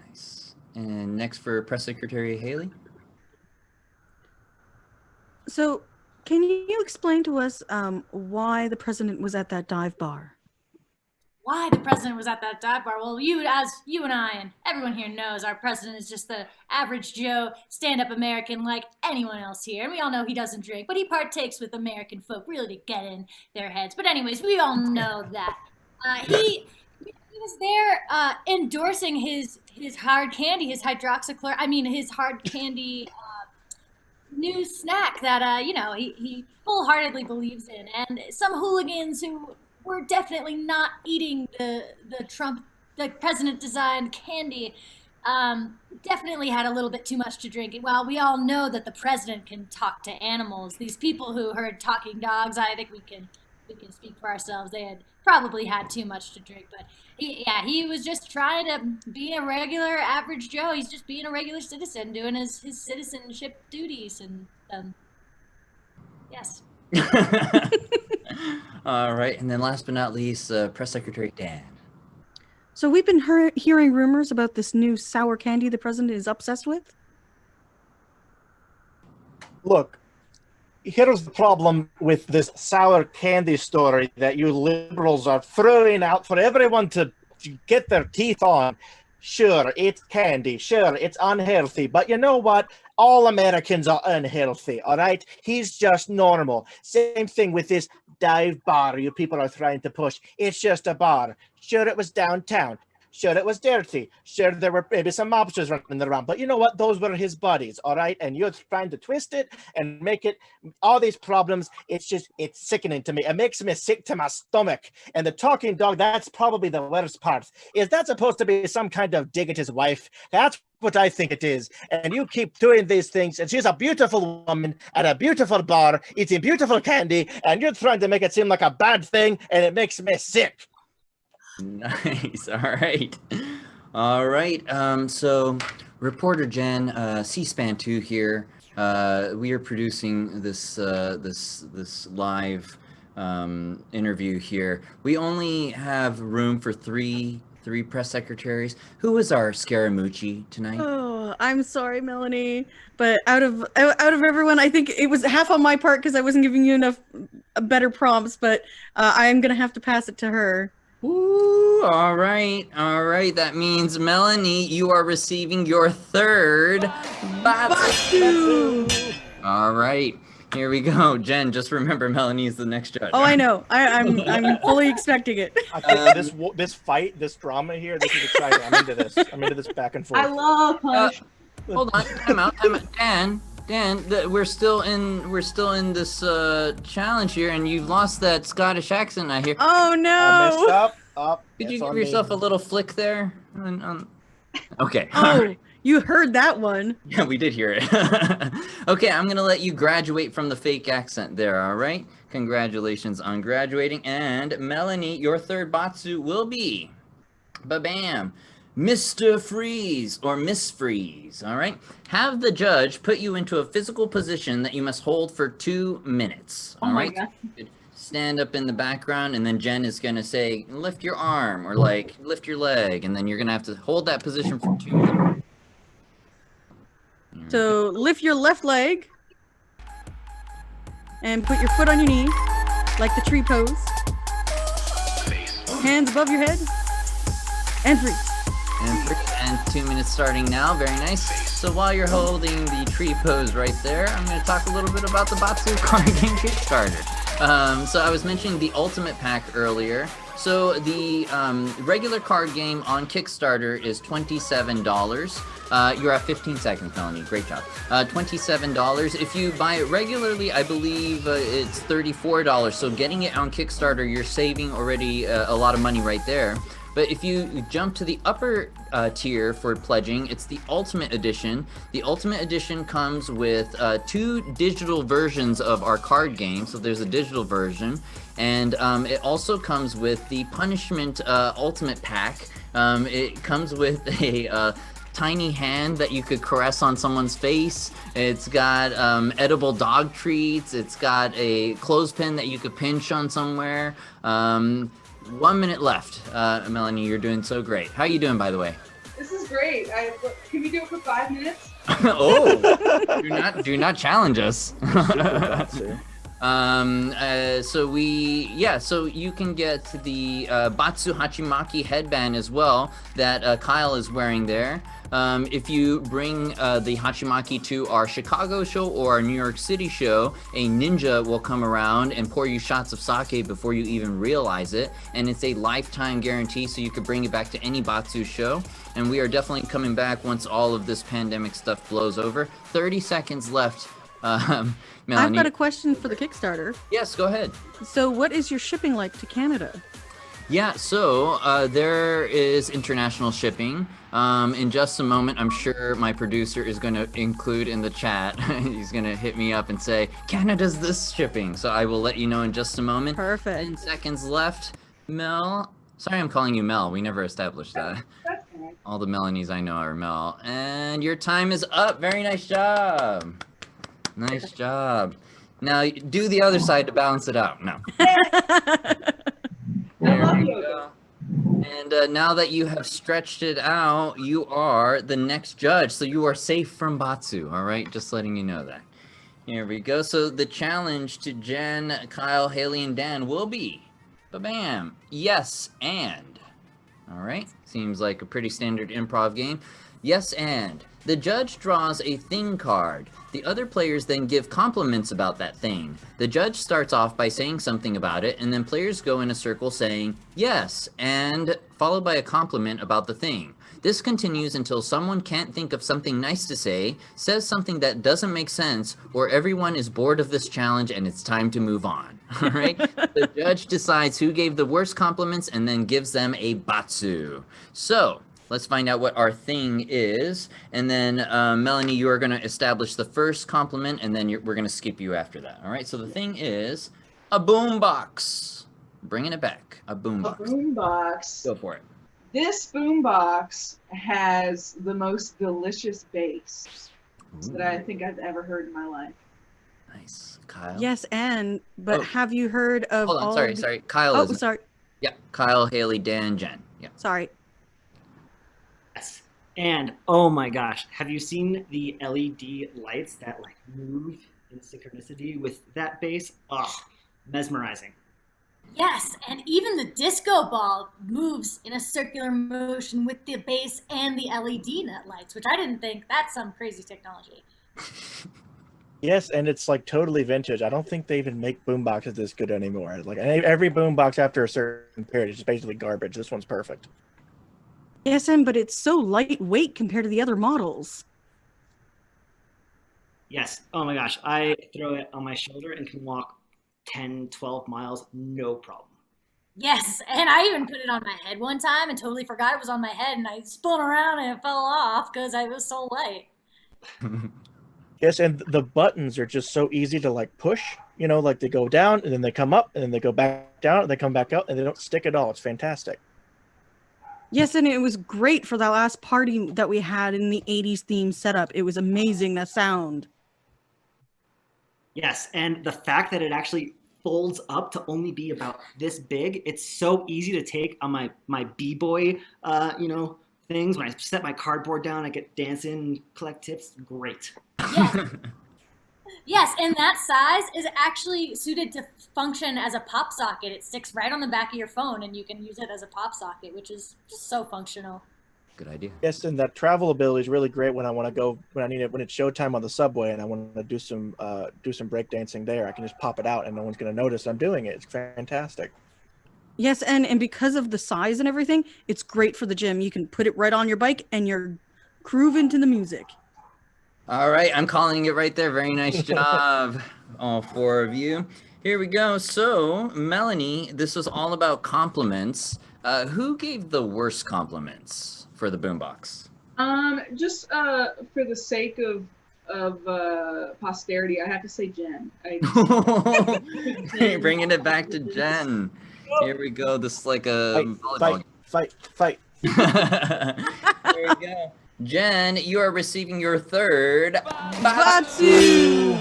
Nice. And next for Press Secretary Haley. So, can you explain to us why the president was at that dive bar? Why the president was at that dive bar? Well, you and I and everyone here knows our president is just the average Joe stand-up American like anyone else here. And we all know he doesn't drink, but he partakes with American folk really to get in their heads. But anyways, we all know that. He was there endorsing his hard candy, his his hard candy new snack that, you know, he full-heartedly believes in. And some hooligans who were definitely not eating the president-designed candy, definitely had a little bit too much to drink. And while we all know that the president can talk to animals, these people who heard talking dogs, I think we can speak for ourselves. They had probably had too much to drink, but he was just trying to be a regular average Joe. He's just being a regular citizen, doing his citizenship duties, and yes. All right, and then last but not least, Press Secretary Dan. So we've been hearing rumors about this new sour candy the president is obsessed with? Look, here's the problem with this sour candy story that you liberals are throwing out for everyone to get their teeth on. Sure, it's candy. Sure, it's unhealthy. But you know what? All Americans are unhealthy, all right? He's just normal. Same thing with this dive bar you people are trying to push. It's just a bar. Sure, it was downtown. Sure, it was dirty. Sure, there were maybe some mobsters running around. But you know what? Those were his buddies, all right? And you're trying to twist it and make it all these problems. It's sickening to me. It makes me sick to my stomach. And the talking dog, that's probably the worst part. Is that supposed to be some kind of dig at his wife? That's what I think it is. And you keep doing these things. And she's a beautiful woman at a beautiful bar eating beautiful candy. And you're trying to make it seem like a bad thing. And it makes me sick. Nice. All right. So reporter Jen, C-SPAN 2 here. We are producing this live interview here. We only have room for three press secretaries. Who is our Scaramucci tonight? Oh, I'm sorry, Melanie, but out of everyone, I think it was half on my part because I wasn't giving you enough better prompts, but I'm gonna have to pass it to her. Ooh, all right. That means, Melanie, you are receiving your third Batsu. All right, here we go. Jen, just remember, Melanie is the next judge. Oh, I know. I'm fully expecting it. I think this fight, this drama here, this is exciting. I'm into this. I'm into this back and forth. I love punishment. Hold on, time out. Dan, we're still in this challenge here, and you've lost that Scottish accent, I hear. Oh no! I messed up. Could you give yourself a little flick there? Okay. Oh, you heard that one. Yeah, we did hear it. Okay, I'm gonna let you graduate from the fake accent there, all right? Congratulations on graduating. And Melanie, your third Batsu will be, ba-bam, Mr. Freeze or Miss Freeze, all right? Have the judge put you into a physical position that you must hold for 2 minutes, all right? God. Stand up in the background, and then Jen is gonna say, lift your arm, or like, lift your leg, and then you're gonna have to hold that position for 2 minutes. So lift your left leg and put your foot on your knee, like the tree pose. Hands above your head, and freeze. And 2 minutes starting now. Very nice. So while you're holding the tree pose right there, I'm going to talk a little bit about the Batsu card game Kickstarter. So I was mentioning the Ultimate Pack earlier. So the regular card game on Kickstarter is $27. You're at 15 seconds, Melanie. Great job. $27. If you buy it regularly, I believe it's $34. So getting it on Kickstarter, you're saving already a lot of money right there. But if you jump to the upper tier for pledging, it's the Ultimate Edition. The Ultimate Edition comes with 2 digital versions of our card game. So there's a digital version. And it also comes with the Punishment Ultimate Pack. It comes with a tiny hand that you could caress on someone's face. It's got edible dog treats. It's got a clothespin that you could pinch on somewhere. 1 minute left. Melanie, you're doing so great. How are you doing, by the way? This is great. Can we do it for 5 minutes? Oh, do not challenge us. So you can get the Batsu Hachimaki headband as well that Kyle is wearing there. If you bring the Hachimaki to our Chicago show or our New York City show, a ninja will come around and pour you shots of sake before you even realize it. And it's a lifetime guarantee, so you could bring it back to any Batsu show. And we are definitely coming back once all of this pandemic stuff blows over. 30 seconds left. Melanie. I've got a question for the Kickstarter. Yes, go ahead. So what is your shipping like to Canada? Yeah, so there is international shipping. In just a moment, I'm sure my producer is going to include in the chat. He's going to hit me up and say, Canada's this shipping. So I will let you know in just a moment. Perfect. 10 seconds left. Mel. Sorry, I'm calling you Mel. We never established that. That's fine. All the Melanies I know are Mel. And your time is up. Very nice job. Nice job. Now do the other side to balance it out. No. There we go. And now that you have stretched it out, you are the next judge. So you are safe from Batsu, all right? Just letting you know that. Here we go. So the challenge to Jen, Kyle, Haley, and Dan will be, ba-bam, yes and. All right? Seems like a pretty standard improv game. Yes and. The judge draws a thing card. The other players then give compliments about that thing. The judge starts off by saying something about it, and then players go in a circle saying, yes, and followed by a compliment about the thing. This continues until someone can't think of something nice to say, says something that doesn't make sense, or everyone is bored of this challenge and it's time to move on. All right? The judge decides who gave the worst compliments and then gives them a Batsu. So, let's find out what our thing is. And then, Melanie, you are going to establish the first compliment, and then we're going to skip you after that. All right? So the thing is a boombox. Bringing it back. A boombox. A boombox. Go for it. This boombox has the most delicious bass that I think I've ever heard in my life. Nice. Kyle? Yes, but have you heard of Hold on, sorry. Kyle Oh, is sorry. Yeah, Kyle, Haley, Dan, Jen. Yeah. Sorry. Yes. And oh my gosh, have you seen the LED lights that like move in synchronicity with that bass? Oh, mesmerizing. Yes, and even the disco ball moves in a circular motion with the base and the LED net lights, which I didn't think that's some crazy technology. Yes, and it's like totally vintage. I don't think they even make boomboxes this good anymore. Like every boombox after a certain period is just basically garbage. This one's perfect. Yes, but it's so lightweight compared to the other models. Yes. Oh my gosh. I throw it on my shoulder and can walk 10, 12 miles, no problem. Yes, and I even put it on my head one time and totally forgot it was on my head, and I spun around and it fell off because I was so light. Yes, and the buttons are just so easy to like push. You know, like they go down and then they come up and then they go back down and they come back out and they don't stick at all. It's fantastic. Yes, and it was great for that last party that we had in the 80s theme setup. It was amazing, that sound. Yes, and the fact that it actually folds up to only be about this big, it's so easy to take on my b-boy, things. When I set my cardboard down, I get dancing, collect tips. Great. Yes. Yes, and that size is actually suited to function as a pop socket. It sticks right on the back of your phone, and you can use it as a pop socket, which is just so functional. Good idea. Yes, and that travel ability is really great when I want to go when I need it when it's showtime on the subway and I want to do some breakdancing there. I can just pop it out and no one's going to notice I'm doing it. It's fantastic. Yes, and because of the size and everything, it's great for the gym. You can put it right on your bike and you're grooving to the music. All right, I'm calling it right there. Very nice job, all four of you. Here we go. So, Melanie, this was all about compliments. Who gave the worst compliments for the boombox? Just for the sake of posterity, I have to say Jen. Bringing it back to Jen. Here we go. This is like a volleyball. Fight. There we go. Jen, you are receiving your third Batsu!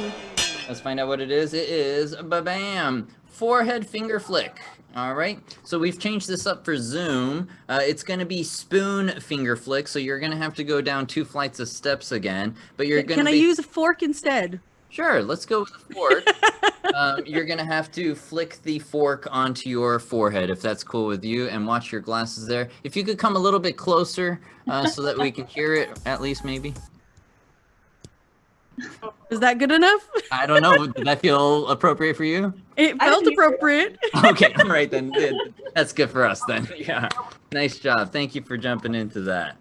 Let's find out what it is. It is ba-bam, forehead finger flick. All right, so we've changed this up for Zoom. It's going to be spoon finger flick, so you're going to have to go down 2 flights of steps again. But you're going to. Can I use a fork instead? Sure, let's go with the fork. You're going to have to flick the fork onto your forehead, if that's cool with you, and watch your glasses there. If you could come a little bit closer so that we can hear it, at least maybe. Is that good enough? I don't know. Did that feel appropriate for you? It felt appropriate. Okay, all right then. That's good for us then. Yeah, nice job. Thank you for jumping into that.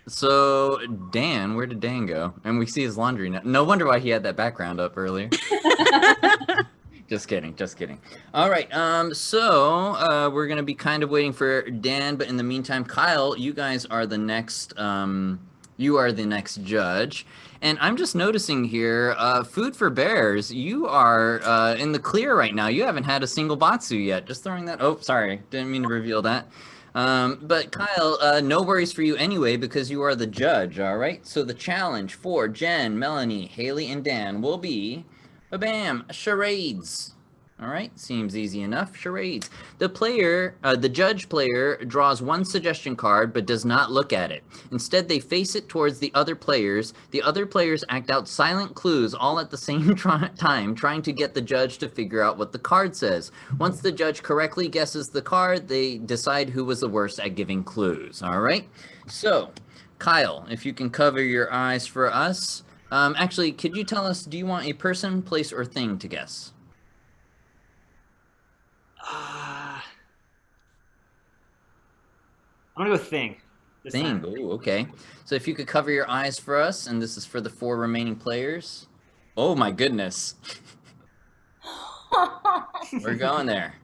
So Dan, where did Dan go? And we see his laundry now. No wonder why he had that background up earlier. Just kidding. All right, so we're gonna be kind of waiting for Dan, but in the meantime, Kyle, you guys are the next. You are the next judge, and I'm just noticing here, Food for Bears, you are in the clear right now. You haven't had a single Batsu yet. Just throwing that. Oh, sorry, didn't mean to reveal that. But Kyle, no worries for you anyway, because you are the judge, all right? So the challenge for Jen, Melanie, Haley, and Dan will be, bam, charades. All right, seems easy enough. Charades. The judge player draws 1 suggestion card but does not look at it. Instead, they face it towards the other players. The other players act out silent clues all at the same time, trying to get the judge to figure out what the card says. Once the judge correctly guesses the card, they decide who was the worst at giving clues. All right? So, Kyle, if you can cover your eyes for us. Actually, could you tell us, do you want a person, place, or thing to guess? I'm gonna go thing. Thing. Oh, okay. So if you could cover your eyes for us, and this is for the 4 remaining players. Oh my goodness. We're going there.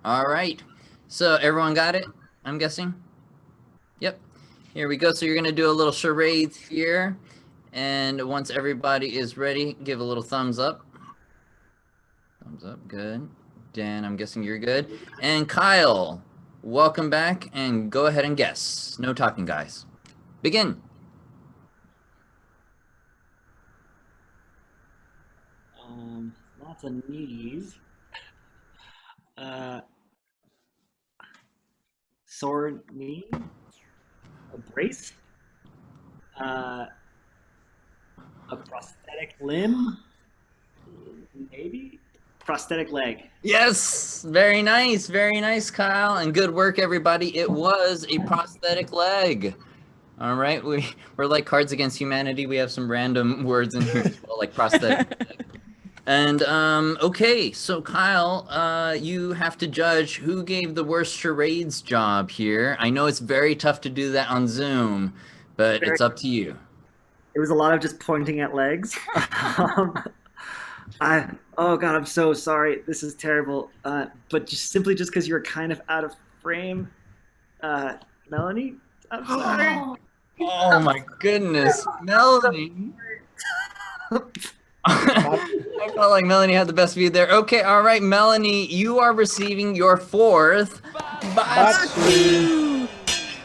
All right. So everyone got it, I'm guessing? Yep. Here we go. So you're gonna do a little charades here. And once everybody is ready, give a little thumbs up. Thumbs up, good. Dan, I'm guessing you're good. And Kyle, welcome back, and go ahead and guess. No talking, guys. Begin. Lots of knees. Sword knee. A brace. A prosthetic limb. Maybe. prosthetic leg. Yes, very nice, Kyle, and good work, everybody. It was a prosthetic leg. All right, we're like Cards Against Humanity. We have some random words in here as well, like prosthetic leg. And okay, so Kyle, you have to judge who gave the worst charades job here. I know it's very tough to do that on Zoom, but it's up to you. It was a lot of just pointing at legs. Oh God, I'm so sorry. This is terrible. But just simply just because you were kind of out of frame, Melanie, I'm sorry. Oh my goodness, Melanie. I felt like Melanie had the best view there. Okay, all right, Melanie, you are receiving your 4th Batsu.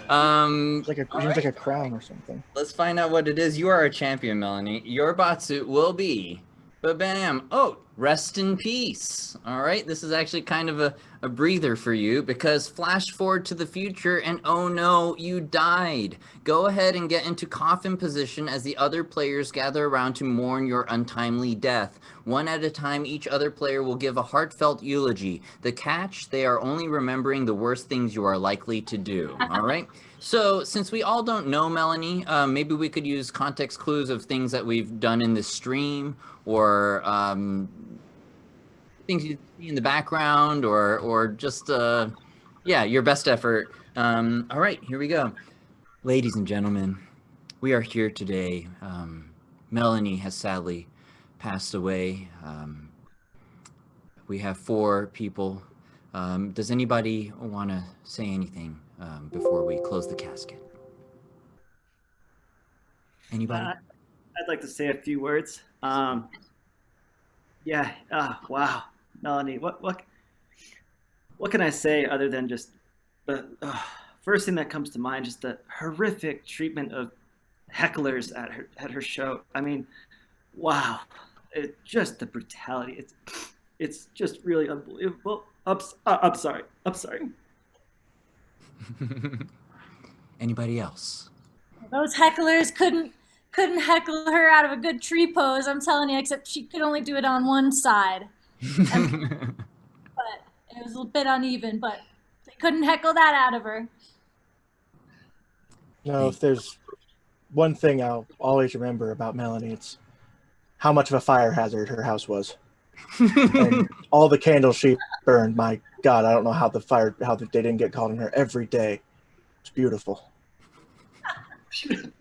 It's like a crown or something. Let's find out what it is. You are a champion, Melanie. Your Batsu will be, ba-bam. Oh, rest in peace. All right, this is actually kind of a breather for you because flash forward to the future and oh no, you died. Go ahead and get into coffin position as the other players gather around to mourn your untimely death. One at a time, each other player will give a heartfelt eulogy. The catch, they are only remembering the worst things you are likely to do. All right? So since we all don't know Melanie, maybe we could use context clues of things that we've done in this stream or things you see in the background or just, yeah, your best effort. All right, here we go. Ladies and gentlemen, we are here today. Melanie has sadly passed away. We have 4 people. Does anybody want to say anything before we close the casket? Anybody? I'd like to say a few words. Yeah. Wow, Melanie. What can I say other than just the first thing that comes to mind? Just the horrific treatment of hecklers at her show. I mean, wow. Just the brutality. It's just really unbelievable. I'm sorry. Anybody else? Those hecklers couldn't heckle her out of a good tree pose, I'm telling you, except she could only do it on one side. But it was a bit uneven, but they couldn't heckle that out of her. No, if there's one thing I'll always remember about Melanie, it's how much of a fire hazard her house was. And all the candles she burned, my God, I don't know how they didn't get caught on her every day. It's beautiful. The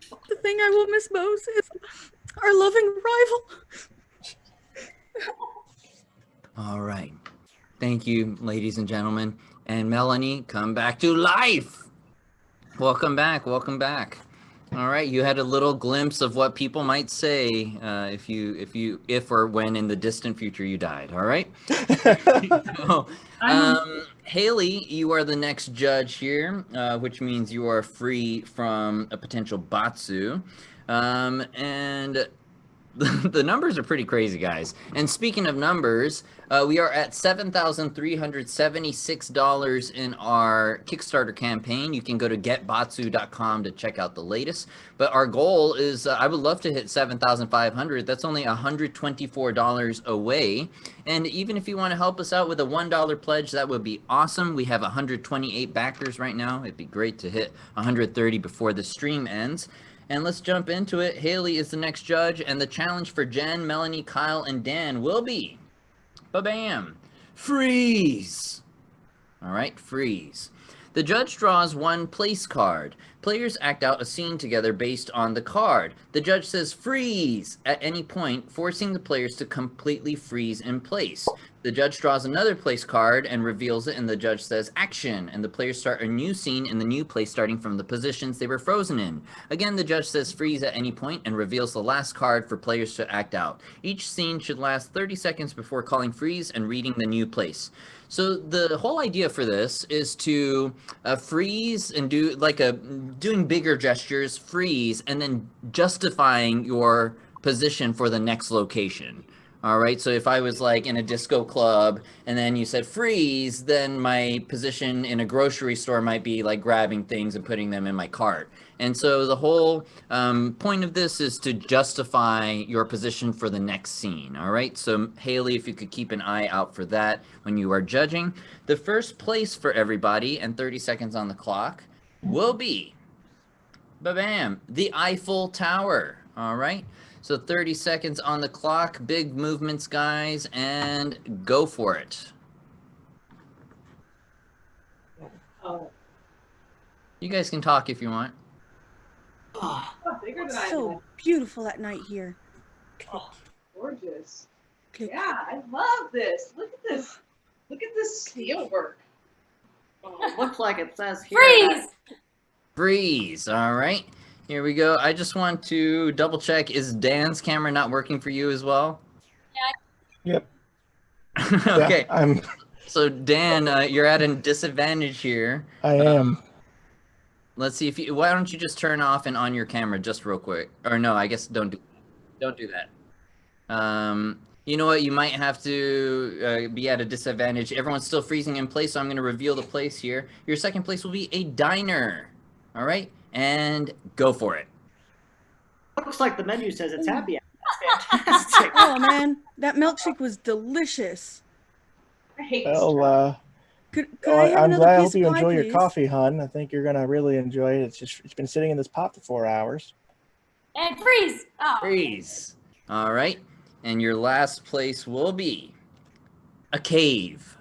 thing I will miss most is our loving rival. All right. Thank you, ladies and gentlemen. And Melanie, come back to life. Welcome back. All right, you had a little glimpse of what people might say if or when in the distant future you died. All right. So, Haley, you are the next judge here, which means you are free from a potential Batsu, and the numbers are pretty crazy, guys. And speaking of numbers, we are at $7,376 in our Kickstarter campaign. You can go to getbatsu.com to check out the latest. But our goal is, I would love to hit 7,500. That's only $124 away. And even if you want to help us out with a $1 pledge, that would be awesome. We have 128 backers right now. It'd be great to hit 130 before the stream ends. And let's jump into it. Haley is the next judge, and the challenge for Jen, Melanie, Kyle, and Dan will be, ba-bam, freeze. All right, freeze. The judge draws one place card. Players act out a scene together based on the card. The judge says freeze at any point, forcing the players to completely freeze in place. The judge draws another place card and reveals it, and the judge says action, and the players start a new scene in the new place starting from the positions they were frozen in. Again, the judge says freeze at any point and reveals the last card for players to act out. Each scene should last 30 seconds before calling freeze and reading the new place. So the whole idea for this is to freeze and do like doing bigger gestures, freeze, and then justifying your position for the next location. All right, so if I was like in a disco club and then you said freeze, then my position in a grocery store might be like grabbing things and putting them in my cart. And so the whole point of this is to justify your position for the next scene, all right? So Haley, if you could keep an eye out for that when you are judging. The first place for everybody, and 30 seconds on the clock, will be, ba-bam, the Eiffel Tower, all right? So 30 seconds on the clock, big movements, guys, and go for it. Oh, You guys can talk if you want. bigger than I So did. beautiful at night here. Oh, gorgeous. Click. Yeah, I love this. Look at this. Look at this steel work. Looks like it says here. Freeze! Freeze, all right. Here we go. I just want to double check, is Dan's camera not working for you as well? Yep. Okay, Yeah, so Dan, you're at a disadvantage here. I am. Let's see if you, why don't you just turn off and on your camera just real quick? Or no, I guess don't do that. You know what, you might have to be at a disadvantage. Everyone's still freezing in place, so I'm gonna reveal the place here. Your second place will be a diner, all right? And go for it. Looks like the menu says it's happy hour. That's fantastic. Oh man, that milkshake was delicious. I hate this. Well, Could I have I'm another glad. I piece hope you of pie, enjoy your please? coffee, hon. I think you're gonna really enjoy it. It's been sitting in this pot for 4 hours. And freeze! Oh. Freeze. All right. And your last place will be a cave.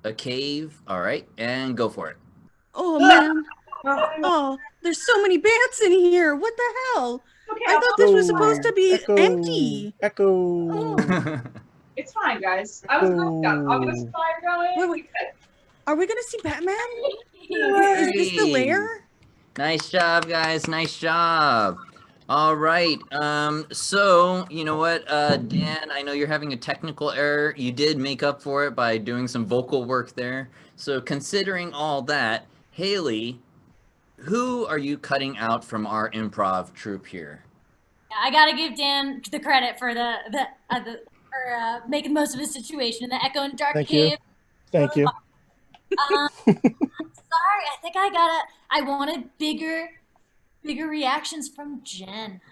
A cave. All right. And go for it. Oh man. Oh, there's so many bats in here. What the hell? Okay, I thought this was supposed to be empty. Echo. Oh. It's fine, guys. I was Girl Scout. I'll get a fire going. Wait. Are we gonna see Batman? Is this the lair? Nice job, guys. Nice job. All right. So, you know what, Dan, I know you're having a technical error. You did make up for it by doing some vocal work there. So considering all that, Haley, who are you cutting out from our improv troupe here? I gotta give Dan the credit for making the most of his situation in the echo and dark Thank you. cave. Thank you. I'm sorry, I wanted bigger reactions from Jen.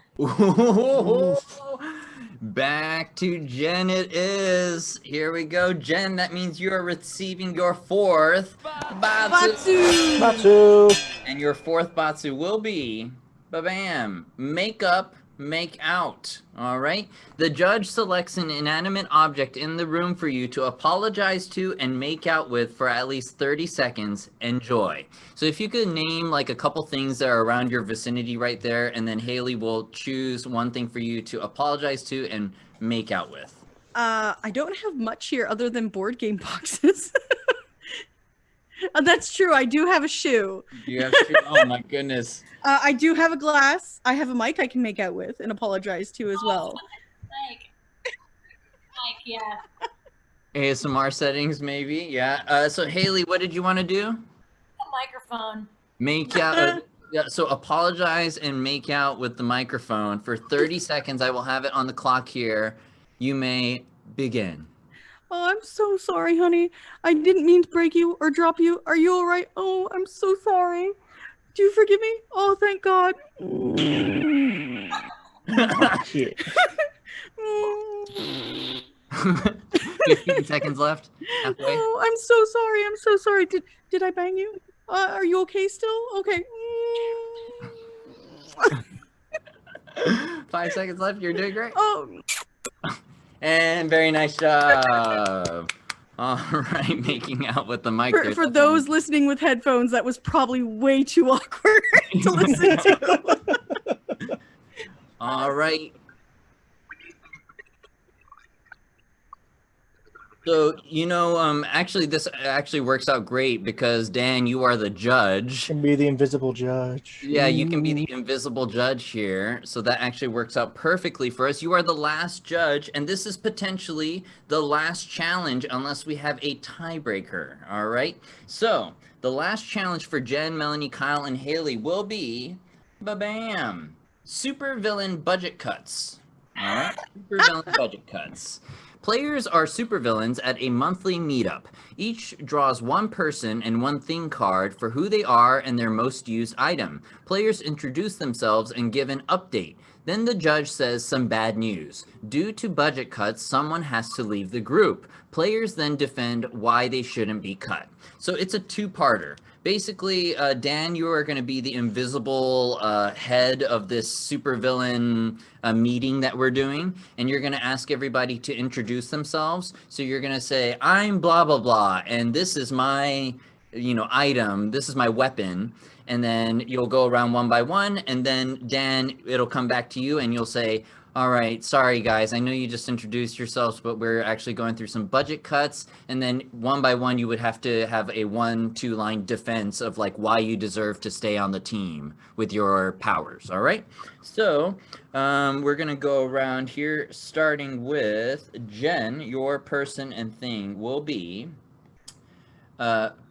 Back to Jen it is. Here we go. Jen, that means you are receiving your fourth Batsu. Batsu. And your fourth Batsu will be, ba-bam, make up, make out. All right? The judge selects an inanimate object in the room for you to apologize to and make out with for at least 30 seconds. Enjoy. So if you could name like a couple things that are around your vicinity right there, and then Haley will choose one thing for you to apologize to and make out with. I don't have much here other than board game boxes. That's true. I do have a shoe. You have to, oh my goodness. I do have a glass. I have a mic I can make out with and apologize to as well. Like, yeah. ASMR settings, maybe. Yeah. So Haley, what did you want to do? The microphone. Make out. Yeah. So apologize and make out with the microphone for 30 seconds. I will have it on the clock here. You may begin. Oh, I'm so sorry, honey. I didn't mean to break you or drop you. Are you all right? Oh, I'm so sorry. Do you forgive me? Oh, thank God. 15 seconds left. Halfway. Oh, I'm so sorry. I'm so sorry. Did I bang you? Are you okay still? Okay. 5 seconds left. You're doing great. Oh. And very nice job. All right, making out with the mic. there. For those listening with headphones, that was probably way too awkward to listen to. All right. So, you know, actually, this actually works out great because, Dan, you are the judge. Can be the invisible judge. Yeah, you can be the invisible judge here. So that actually works out perfectly for us. You are the last judge, and this is potentially the last challenge unless we have a tiebreaker, all right? So the last challenge for Jen, Melanie, Kyle, and Haley will be, ba-bam, supervillain budget cuts. All right. Supervillain budget cuts. Players are supervillains at a monthly meetup. Each draws one person and one thing card for who they are and their most used item. Players introduce themselves and give an update. Then the judge says some bad news. Due to budget cuts, someone has to leave the group. Players then defend why they shouldn't be cut. So it's a two-parter. Basically, Dan, you are going to be the invisible head of this supervillain meeting that we're doing, and you're going to ask everybody to introduce themselves. So you're going to say, I'm blah, blah, blah, and this is my, item, this is my weapon. And then you'll go around one by one, and then Dan, it'll come back to you, and you'll say, all right, sorry guys, I know you just introduced yourselves, but we're actually going through some budget cuts. And then one by one, you would have to have a 1-2 line defense of like why you deserve to stay on the team with your powers. All right. So we're going to go around here, starting with Jen. Your person and thing will be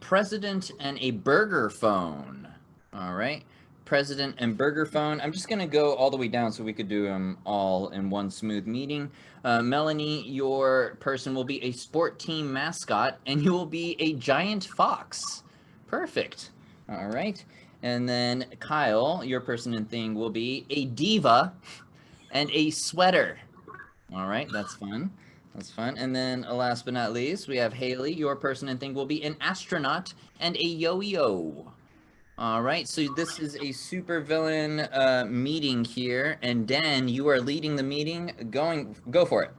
president and a burger phone. All right. President and burger phone. I'm just going to go all the way down so we could do them all in one smooth meeting. Melanie, your person will be a sport team mascot, and you will be a giant fox. Perfect. All right. And then Kyle, your person and thing will be a diva and a sweater. All right. That's fun. That's fun. And then last but not least, we have Haley. Your person and thing will be an astronaut and a yo-yo. All right, so this is a supervillain meeting here, and Dan, you are leading the meeting. Go for it.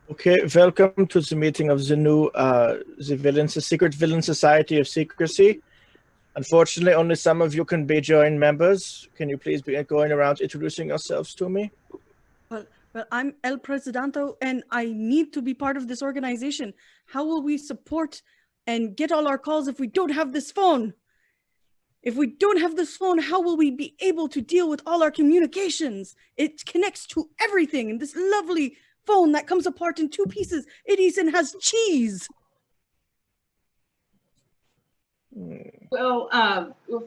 Okay, welcome to the meeting of the new the Secret Villain Society of Secrecy. Unfortunately, only some of you can be joint members. Can you please be going around introducing yourselves to me? Well, I'm El Presidente, and I need to be part of this organization. How will we support and get all our calls if we don't have this phone? If we don't have this phone, how will we be able to deal with all our communications? It connects to everything. And this lovely phone that comes apart in 2 pieces, it even has cheese. Well,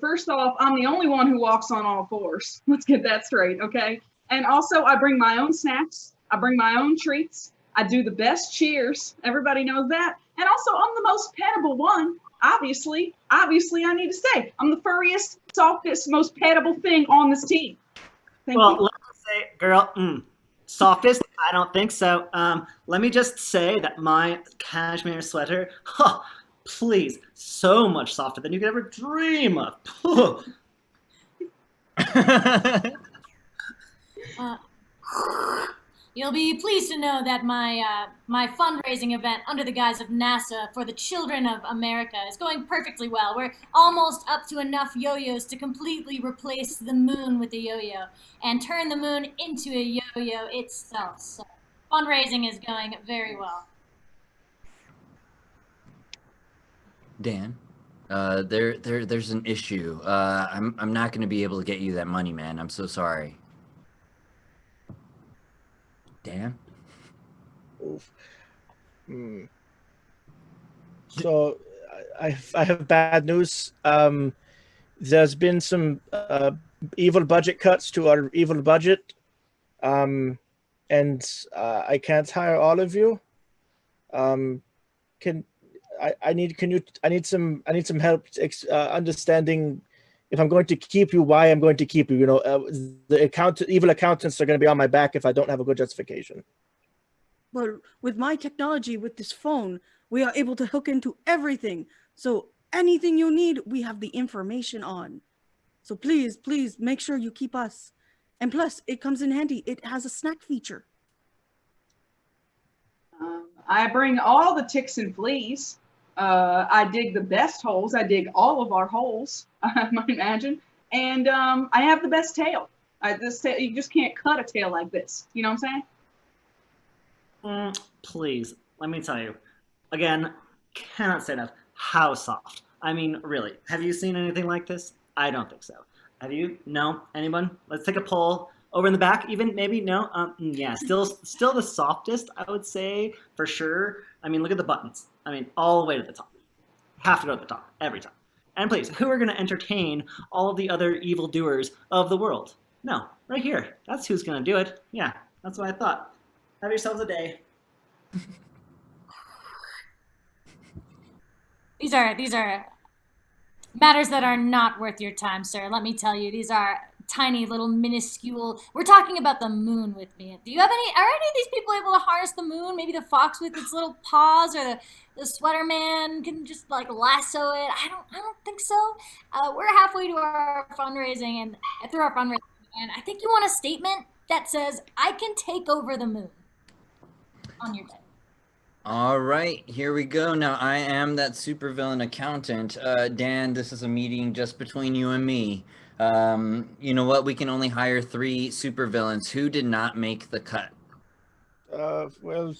first off, I'm the only one who walks on all fours. Let's get that straight, okay? And also, I bring my own snacks. I bring my own treats. I do the best cheers. Everybody knows that. And also, I'm the most pettable one. Obviously, I need to say, I'm the furriest, softest, most pettable thing on this team. Thank Well, you. let me say, girl, softest? I don't think so. Let me just say that my cashmere sweater, please, so much softer than you could ever dream of. You'll be pleased to know that my fundraising event under the guise of NASA for the children of America is going perfectly well. We're almost up to enough yo-yos to completely replace the moon with a yo-yo and turn the moon into a yo-yo itself. So fundraising is going very well. Dan, there's an issue. I'm not going to be able to get you that money, man. I'm so sorry. Dan? Oof. So I have bad news. There's been some evil budget cuts to our evil budget, and I can't hire all of you. I need some help understanding if I'm going to keep you, why I'm going to keep you. The evil accountants are going to be on my back if I don't have a good justification. Well, with my technology, with this phone, we are able to hook into everything. So anything you need, we have the information on. So please make sure you keep us. And plus, it comes in handy. It has a snack feature. I bring all the ticks and fleas. I dig the best holes. I dig all of our holes, I might imagine. And I have the best tail. You just can't cut a tail like this. You know what I'm saying? Please, let me tell you. Again, cannot say enough how soft. I mean, really, have you seen anything like this? I don't think so. Have you? No? Anyone? Let's take a poll. Over in the back, even maybe? No? Yeah, still the softest, I would say, for sure. I mean, look at the buttons. I mean, all the way to the top. Have to go to the top every time. And please, who are going to entertain all of the other evildoers of the world? No, Right here. That's who's gonna do it. Yeah, that's what I thought. Have yourselves a day. These are matters that are not worth your time, sir. Let me tell you, these are tiny little minuscule. We're talking about the moon with me. Do you have any? Are any of these people able to harness the moon? Maybe the fox with its little paws, or the sweater man can just like lasso it. I don't think so. We're halfway to our fundraising and I think you want a statement that says I can take over the moon on your day. All right, here we go. Now, I am that supervillain accountant. Dan, this is a meeting just between you and me. You know what? We can only hire 3 supervillains. Who did not make the cut? Well,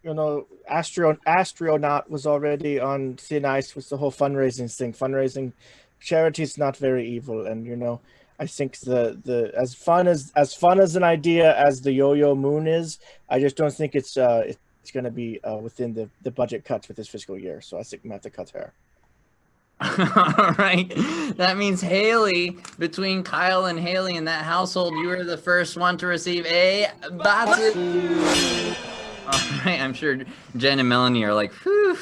you know, Astronaut was already on thin ice with the whole fundraising thing. Fundraising, charity's not very evil, and you know, I think the as fun as an idea as the Yo-Yo Moon is, I just don't think it's going to be within the budget cuts with this fiscal year. So I think we have to cut her. All right. That means Haley, between Kyle and Haley in that household, you are the first one to receive a Batsu. All right. I'm sure Jen and Melanie are like, whew.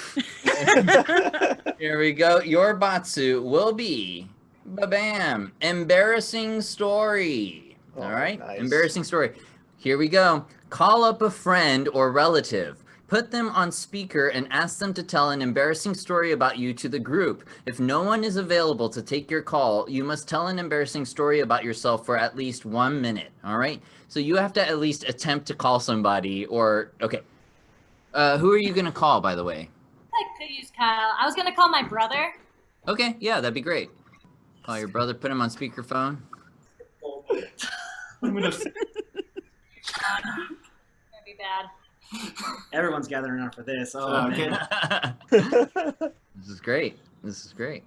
Here we go. Your Batsu will be, ba-bam, embarrassing story. All right. Nice. Embarrassing story. Here we go. Call up a friend or relative. Put them on speaker and ask them to tell an embarrassing story about you to the group. If no one is available to take your call, you must tell an embarrassing story about yourself for at least 1 minute. All right? So you have to at least attempt to call somebody or, okay. Who are you going to call, by the way? I could use Kyle. I was going to call my brother. Okay, yeah, that'd be great. Call your brother, put him on speakerphone. I'm gonna. That'd be bad. Everyone's gathering around for this. Oh, Okay. man. This is great. This is great.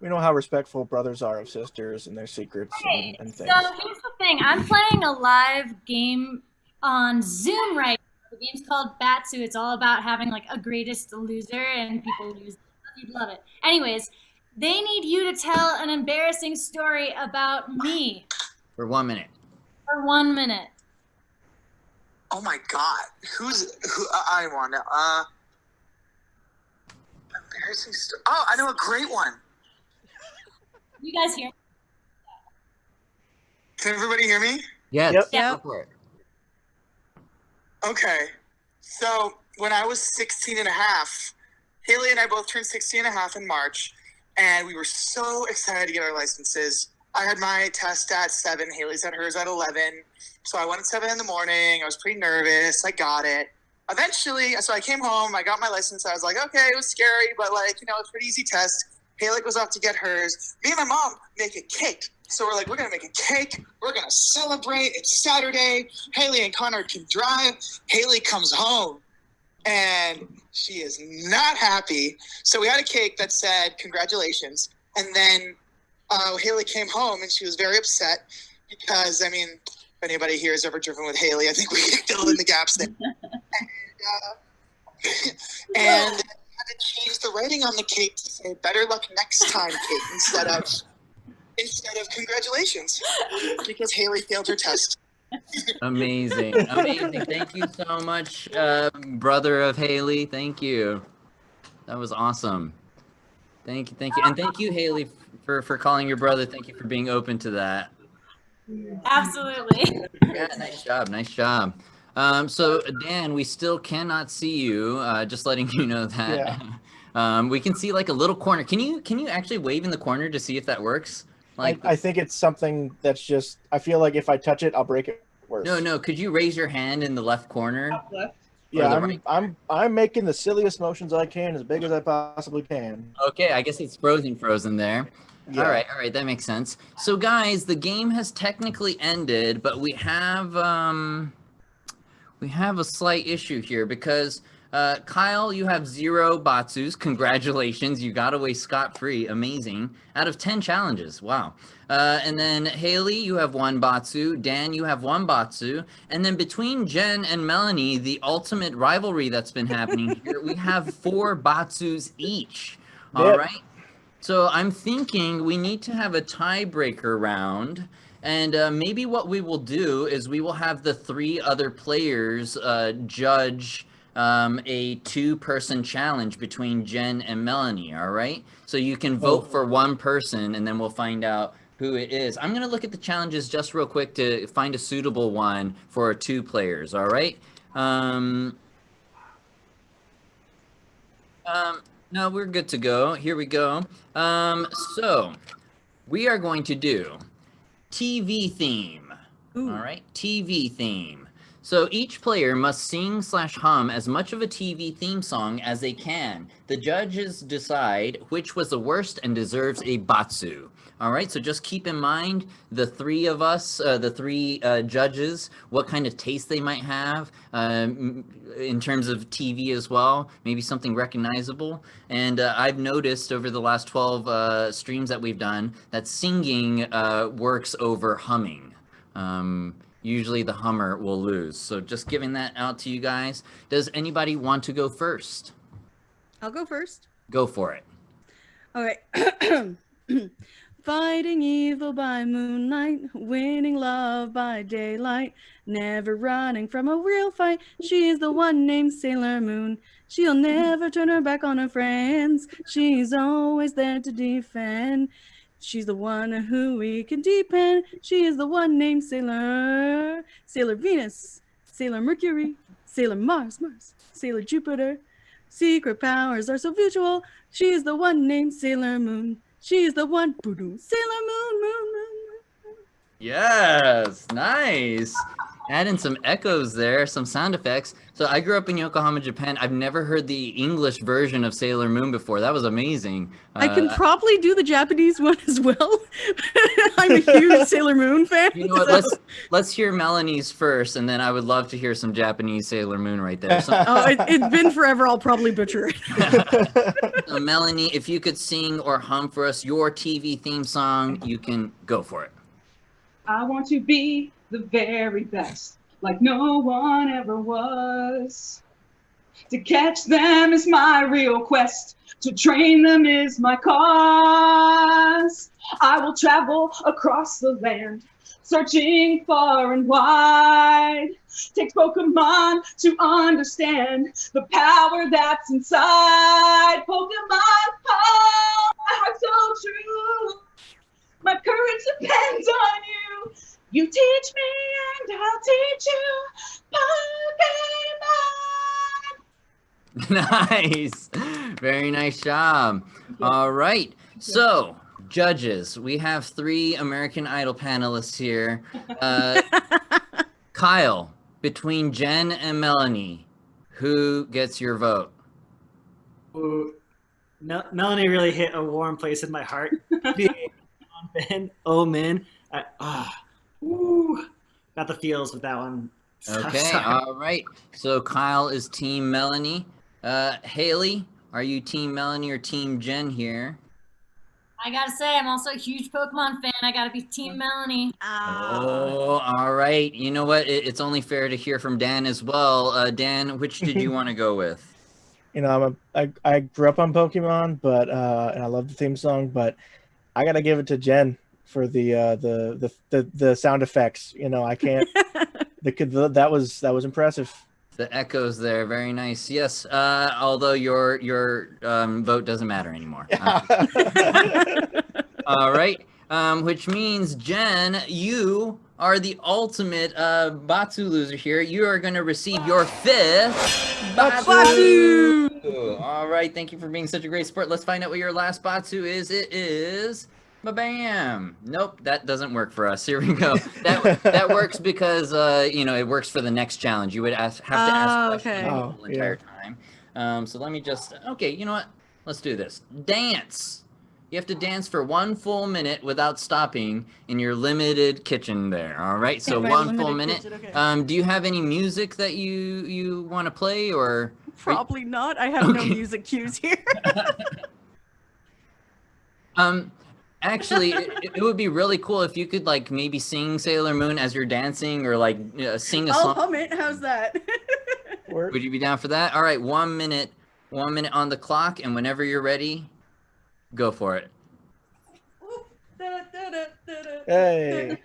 We know how respectful brothers are of sisters and their secrets Okay, and so things. here's the thing. I'm playing a live game on Zoom right now. The game's called Batsu. It's all about having like a greatest loser and people lose. You'd love it. Anyways, they need you to tell an embarrassing story about me For 1 minute. for 1 minute. Oh my God, who? I want to. Embarrassing story. Oh, I know a great one. You guys hear? Can everybody hear me? Yes. Yep. Yeah. Go for it. Okay. So when I was 16 and a half, Haley and I both turned 16 and a half in March, and we were so excited to get our licenses. I had my test at 7. Haley's had hers at 11. So I went at 7 in the morning. I was pretty nervous. I got it. Eventually, so I came home. I got my license. I was like, okay, it was scary, but like, you know, it's a pretty easy test. Haley goes off to get hers. Me and my mom make a cake. So we're like, we're going to make a cake. We're going to celebrate. It's Saturday. Haley and Connor can drive. Haley comes home, and she is not happy. So we had a cake that said, congratulations. And then Haley came home, and she was very upset because, I mean, if anybody here has ever driven with Haley, I think we can fill in the gaps there. And had to change the writing on the cake to say "Better luck next time, Kate," instead of "Congratulations," because Haley failed her test. Amazing. Amazing. Thank you so much, brother of Haley. Thank you. That was awesome. Thank you. And thank you, Haley, for calling your brother. Thank you for being open to that. Absolutely. Yeah, nice job. Nice job. So Dan, we still cannot see you. Just letting you know that. Yeah. We can see like a little corner. Can you actually wave in the corner to see if that works? Like, I think it's something that's just, I feel like if I touch it, I'll break it worse. no. Could you raise your hand in the left corner? Yeah, Or the right? I'm making the silliest motions I can, as big as I possibly can. Okay, I guess it's frozen there. Yeah. All right, that makes sense. So guys, the game has technically ended, but we have a slight issue here because Kyle, you have 0 Batsus. Congratulations, you got away scot-free. Amazing. Out of 10 challenges. Wow. And then Haley, you have 1 Batsu. Dan, you have 1 Batsu. And then between Jen and Melanie, the ultimate rivalry that's been happening here, we have 4 Batsus each. All Yep. right. So I'm thinking we need to have a tiebreaker round. And maybe what we will do is we will have the 3 other players judge a 2-person challenge between Jen and Melanie, all right? So you can vote for one person, and then we'll find out who it is. I'm going to look at the challenges just real quick to find a suitable one for 2 players, all right? No, we're good to go. Here we go. So we are going to do TV theme. Ooh. All right, TV theme. So each player must sing/hum as much of a TV theme song as they can. The judges decide which was the worst and deserves a Batsu. All right, so just keep in mind the 3 of us, the 3 judges, what kind of taste they might have in terms of TV as well, maybe something recognizable. And I've noticed over the last 12 streams that we've done that singing works over humming. Usually the hummer will lose. So just giving that out to you guys. Does anybody want to go first? I'll go first. Go for it. All right. Fighting evil by moonlight, winning love by daylight, never running from a real fight. She is the one named Sailor Moon. She'll never turn her back on her friends. She's always there to defend. She's the one who we can depend. She is the one named Sailor Venus, Sailor Mercury, Sailor Mars, Sailor Jupiter. Secret powers are so visual. She is the one named Sailor Moon. She is the one. Sailor Moon. Yes, nice. Add in some echoes there, some sound effects. So I grew up in Yokohama, Japan. I've never heard the English version of Sailor Moon before. That was amazing. I can probably do the Japanese one as well. I'm a huge Sailor Moon fan. You know what? Let's hear Melanie's first, and then I would love to hear some Japanese Sailor Moon right there. So, it's been forever. I'll probably butcher it. so Melanie, if you could sing or hum for us your TV theme song, you can go for it. I want to be the very best, like no one ever was. To catch them is my real quest. To train them is my cause. I will travel across the land, searching far and wide. Takes Pokemon to understand the power that's inside. Pokemon, oh, my heart's so true. My courage depends on you. You teach me and I'll teach you Pokemon. Nice. Very nice job. All right. So, judges, we have 3 American Idol panelists here. Kyle, between Jen and Melanie, who gets your vote? Ooh, Melanie really hit a warm place in my heart. Ben, oh man, got the feels with that one. Okay, all right. So Kyle is Team Melanie. Haley, are you Team Melanie or Team Jen here? I gotta say, I'm also a huge Pokemon fan. I gotta be Team Melanie. Oh, all right. You know what? It's only fair to hear from Dan as well. Dan, which did you want to go with? You know, I grew up on Pokemon, but and I love the theme song, but I gotta give it to Jen for the sound effects. You know, I can't. That was impressive. The echoes there, very nice. Yes, although your vote doesn't matter anymore. All right, which means Jen, you are the ultimate Batsu loser here. You are going to receive your 5th Batsu. All right, thank you for being such a great sport. Let's find out what your last Batsu is. It is ba-bam. Nope, that doesn't work for us. Here we go. That works because you know, it works for the next challenge. You would have to ask questions the whole entire time. So let me just. Okay, you know what? Let's do this. Dance. You have to dance for 1 full minute without stopping in your limited kitchen there. All right, so 1 full minute. Kitchen, okay. Do you have any music that you want to play or? Probably not. I have no music cues here. Actually, it would be really cool if you could like maybe sing Sailor Moon as you're dancing, or like sing a song. I'll hum it. How's that? Would you be down for that? All right, 1 minute on the clock, and whenever you're ready, Go for it. Hey.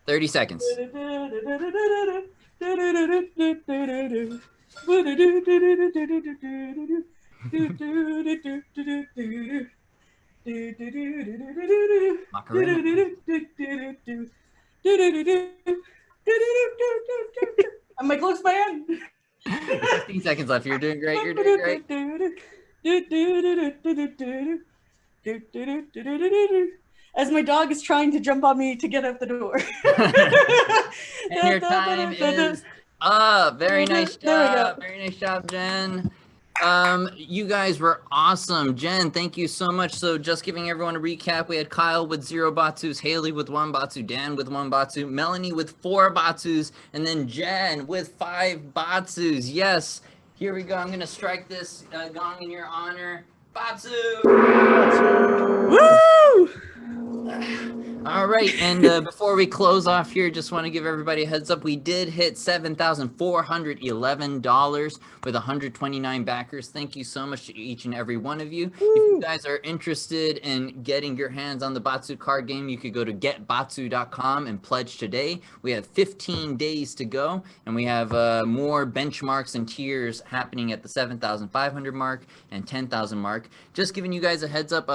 30 seconds. Macarena. Am I close, man? 15 seconds left. You're doing great. You're doing great. As my dog is trying to jump on me to get out the door. And your time is up. Very nice There we go. job. Very nice job, Jen. You guys were awesome. Jen, thank you so much. So just giving everyone a recap, we had Kyle with 0 Batsus, Haley with 1 Batsu, Dan with 1 Batsu, Melanie with 4 Batsus, and then Jen with 5 Batsus. Yes, here we go. I'm going to strike this gong in your honor. Batsu! Woo! All right, and before we close off here, just want to give everybody a heads up. We did hit $7,411 with 129 backers. Thank you so much to each and every one of you. If you guys are interested in getting your hands on the Batsu card game, you could go to getbatsu.com and pledge today. We have 15 days to go, and we have more benchmarks and tiers happening at the 7,500 mark and 10,000 mark. Just giving you guys a heads up,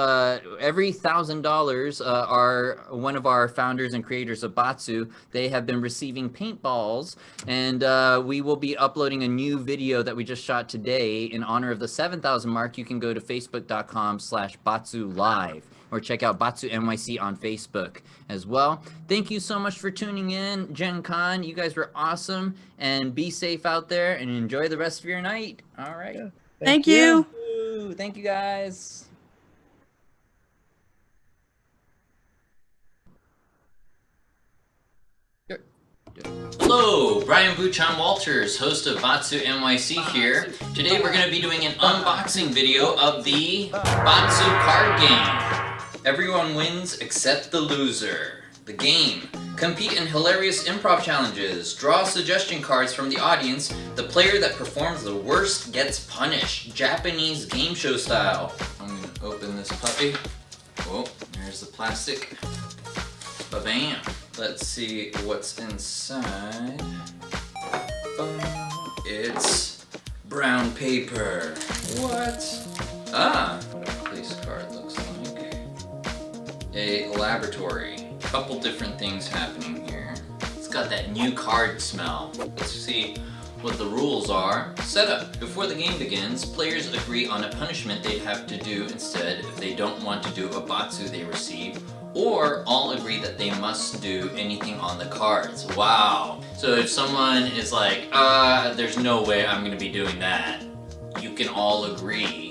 every $1,000 are one of our founders and creators of Batsu. They have been receiving paintballs, and we will be uploading a new video that we just shot today in honor of the 7,000 mark. You can go to facebook.com/Batsu Live or check out Batsu NYC on Facebook as well. Thank you so much for tuning in, Gen Con. You guys were awesome, and be safe out there and enjoy the rest of your night. All right. Yeah. Thank you. Thank you, guys. Hello, Brian Buchan Walters, host of Batsu NYC here. Today we're going to be doing an unboxing video of the Batsu card game. Everyone wins except the loser. The game. Compete in hilarious improv challenges. Draw suggestion cards from the audience. The player that performs the worst gets punished. Japanese game show style. I'm going to open this puppy. Oh, there's the plastic. Ba-bam. Let's see what's inside. It's brown paper. What? Ah, what a police card looks like. A laboratory. Couple different things happening here. It's got that new card smell. Let's see what the rules are. Setup. Before the game begins, players agree on a punishment they'd have to do instead if they don't want to do a Batsu they receive, or all agree that they must do anything on the cards. Wow. So if someone is like, there's no way I'm gonna be doing that, you can all agree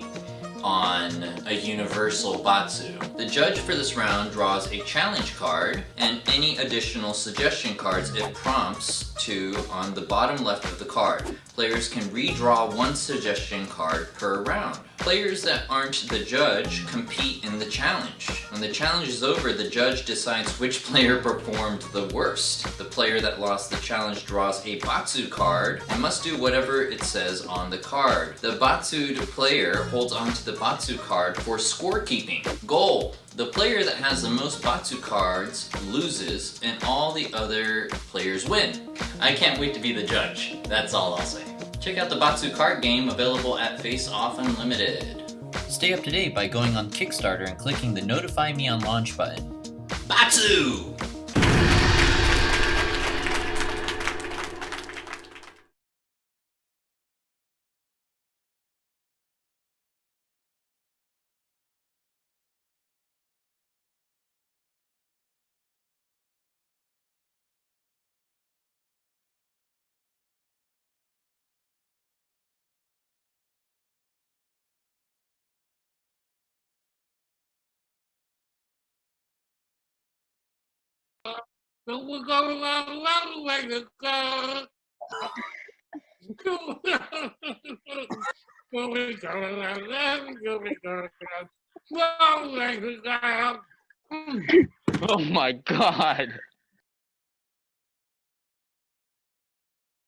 on a universal Batsu. The judge for this round draws a challenge card and any additional suggestion cards it prompts to on the bottom left of the card. Players can redraw 1 suggestion card per round. Players that aren't the judge compete in the challenge. When the challenge is over, the judge decides which player performed the worst. The player that lost the challenge draws a Batsu card and must do whatever it says on the card. The Batsu'd player holds onto the Batsu card for scorekeeping. Goal. The player that has the most Batsu cards loses and all the other players win. I can't wait to be the judge. That's all I'll say. Check out the Batsu card game available at Face Off Unlimited. Stay up to date by going on Kickstarter and clicking the Notify Me on Launch button. Batsu! Oh my God.